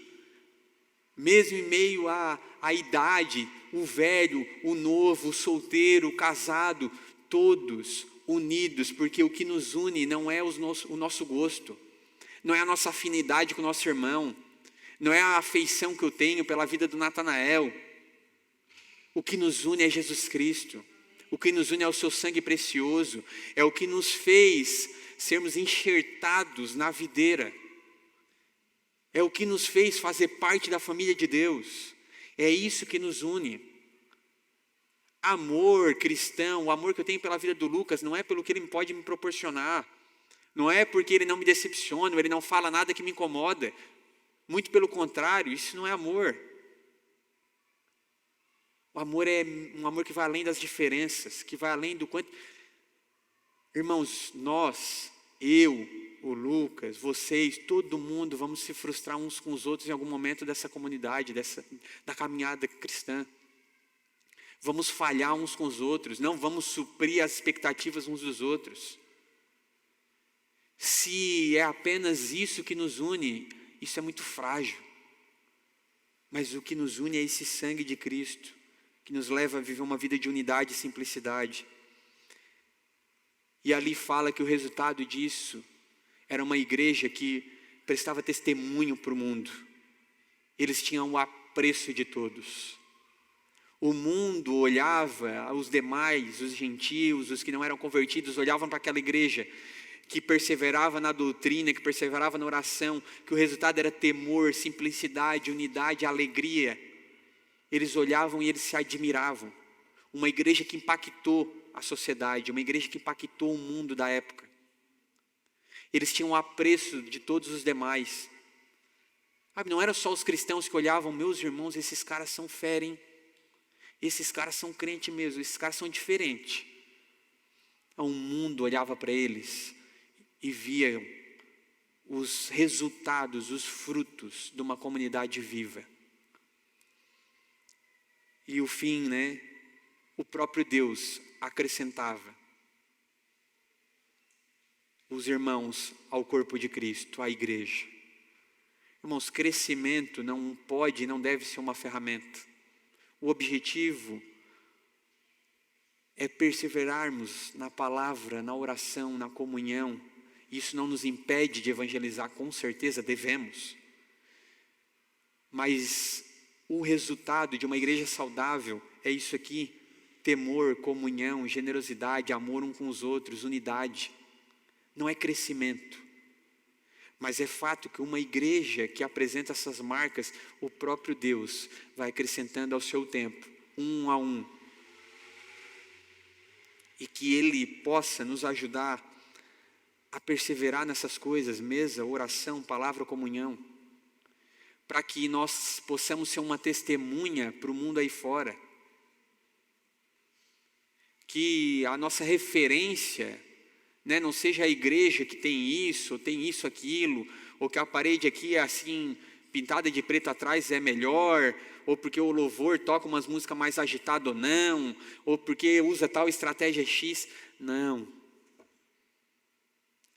mesmo em meio à idade, o velho, o novo, o solteiro, o casado, todos unidos, porque o que nos une não é o nosso gosto, não é a nossa afinidade com o nosso irmão, não é a afeição que eu tenho pela vida do Natanael. O que nos une é Jesus Cristo. O que nos une é o seu sangue precioso, é o que nos fez sermos enxertados na videira, é o que nos fez fazer parte da família de Deus, é isso que nos une. Amor cristão, o amor que eu tenho pela vida do Lucas, não é pelo que ele pode me proporcionar, não é porque ele não me decepciona, ele não fala nada que me incomoda, muito pelo contrário, isso não é amor. O amor é um amor que vai além das diferenças, que vai além do quanto... Irmãos, nós, eu, o Lucas, vocês, todo mundo, vamos se frustrar uns com os outros em algum momento dessa comunidade, da caminhada cristã. Vamos falhar uns com os outros, não vamos suprir as expectativas uns dos outros. Se é apenas isso que nos une, isso é muito frágil. Mas o que nos une é esse sangue de Cristo, que nos leva a viver uma vida de unidade e simplicidade. E ali fala que o resultado disso era uma igreja que prestava testemunho para o mundo. Eles tinham o apreço de todos. O mundo olhava, os demais, os gentios, os que não eram convertidos, olhavam para aquela igreja que perseverava na doutrina, que perseverava na oração, que o resultado era temor, simplicidade, unidade, alegria. Eles olhavam e eles se admiravam. Uma igreja que impactou a sociedade, uma igreja que impactou o mundo da época. Eles tinham o apreço de todos os demais. Sabe, não eram só os cristãos que olhavam, meus irmãos, esses caras são fera, hein? Esses caras são crente mesmo, esses caras são diferentes. O mundo olhava para eles e via os resultados, os frutos de uma comunidade viva. E o fim, né? O próprio Deus acrescentava os irmãos ao corpo de Cristo, à igreja. Irmãos, crescimento não pode e não deve ser uma ferramenta. O objetivo é perseverarmos na palavra, na oração, na comunhão. Isso não nos impede de evangelizar, com certeza devemos. Mas o resultado de uma igreja saudável é isso aqui: temor, comunhão, generosidade, amor uns com os outros, unidade. Não é crescimento, mas é fato que uma igreja que apresenta essas marcas, o próprio Deus vai acrescentando ao seu tempo, um a um. E que Ele possa nos ajudar a perseverar nessas coisas, mesa, oração, palavra, comunhão, para que nós possamos ser uma testemunha para o mundo aí fora, que a nossa referência, né, não seja a igreja que tem isso, aquilo, ou que a parede aqui é assim, pintada de preto atrás é melhor, ou porque o louvor toca umas músicas mais agitadas ou não, ou porque usa tal estratégia X. Não.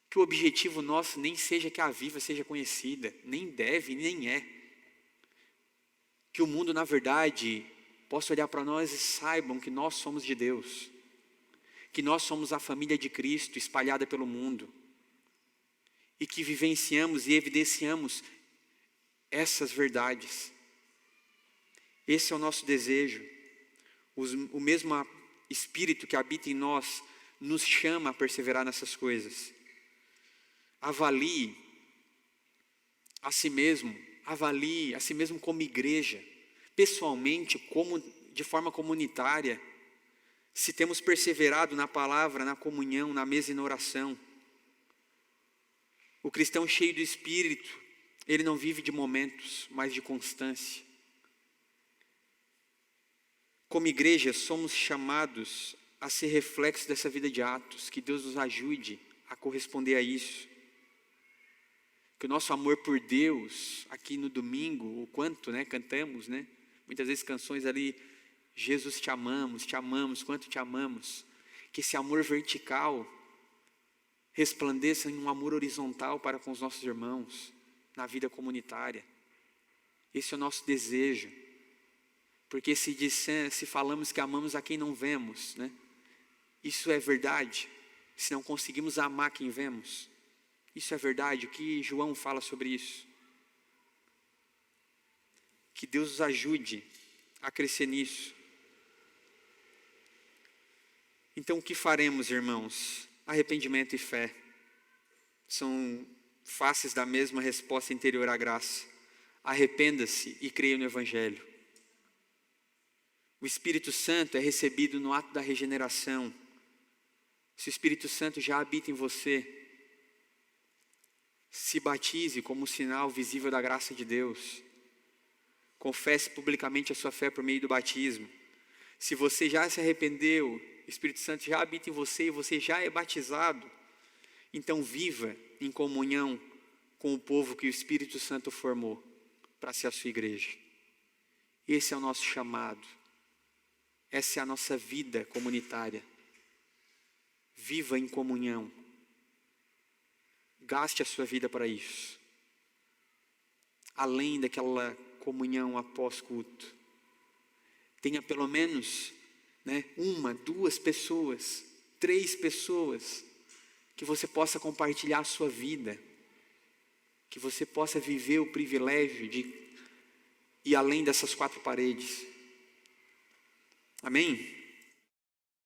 Que o objetivo nosso nem seja que a Viva seja conhecida, nem deve, nem é. Que o mundo, na verdade, possa olhar para nós e saibam que nós somos de Deus. Que nós somos a família de Cristo espalhada pelo mundo. E que vivenciamos e evidenciamos essas verdades. Esse é o nosso desejo. O mesmo Espírito que habita em nós nos chama a perseverar nessas coisas. Avalie a si mesmo como igreja, pessoalmente, como de forma comunitária, se temos perseverado na palavra, na comunhão, na mesa e na oração. O cristão cheio do Espírito, ele não vive de momentos, mas de constância. Como igreja, somos chamados a ser reflexo dessa vida de Atos, que Deus nos ajude a corresponder a isso. Que o nosso amor por Deus, aqui no domingo, o quanto, né, cantamos, né, muitas vezes canções ali, Jesus te amamos, quanto te amamos. Que esse amor vertical resplandeça em um amor horizontal para com os nossos irmãos, na vida comunitária. Esse é o nosso desejo. Porque se falamos que amamos a quem não vemos, né, isso é verdade. Se não conseguimos amar quem vemos, isso é verdade. O que João fala sobre isso? Que Deus nos ajude a crescer nisso. Então o que faremos, irmãos? Arrependimento e fé são faces da mesma resposta interior à graça. Arrependa-se e creia no Evangelho. O Espírito Santo é recebido no ato da regeneração. Se o Espírito Santo já habita em você, se batize como sinal visível da graça de Deus. Confesse publicamente a sua fé por meio do batismo. Se você já se arrependeu, o Espírito Santo já habita em você e você já é batizado, então viva em comunhão com o povo que o Espírito Santo formou para ser a sua igreja. Esse é o nosso chamado. Essa é a nossa vida comunitária. Viva em comunhão. Gaste a sua vida para isso. Além daquela comunhão após culto, tenha pelo menos, né, 1, 2 pessoas, 3 pessoas, que você possa compartilhar a sua vida, que você possa viver o privilégio de ir além dessas 4 paredes. Amém?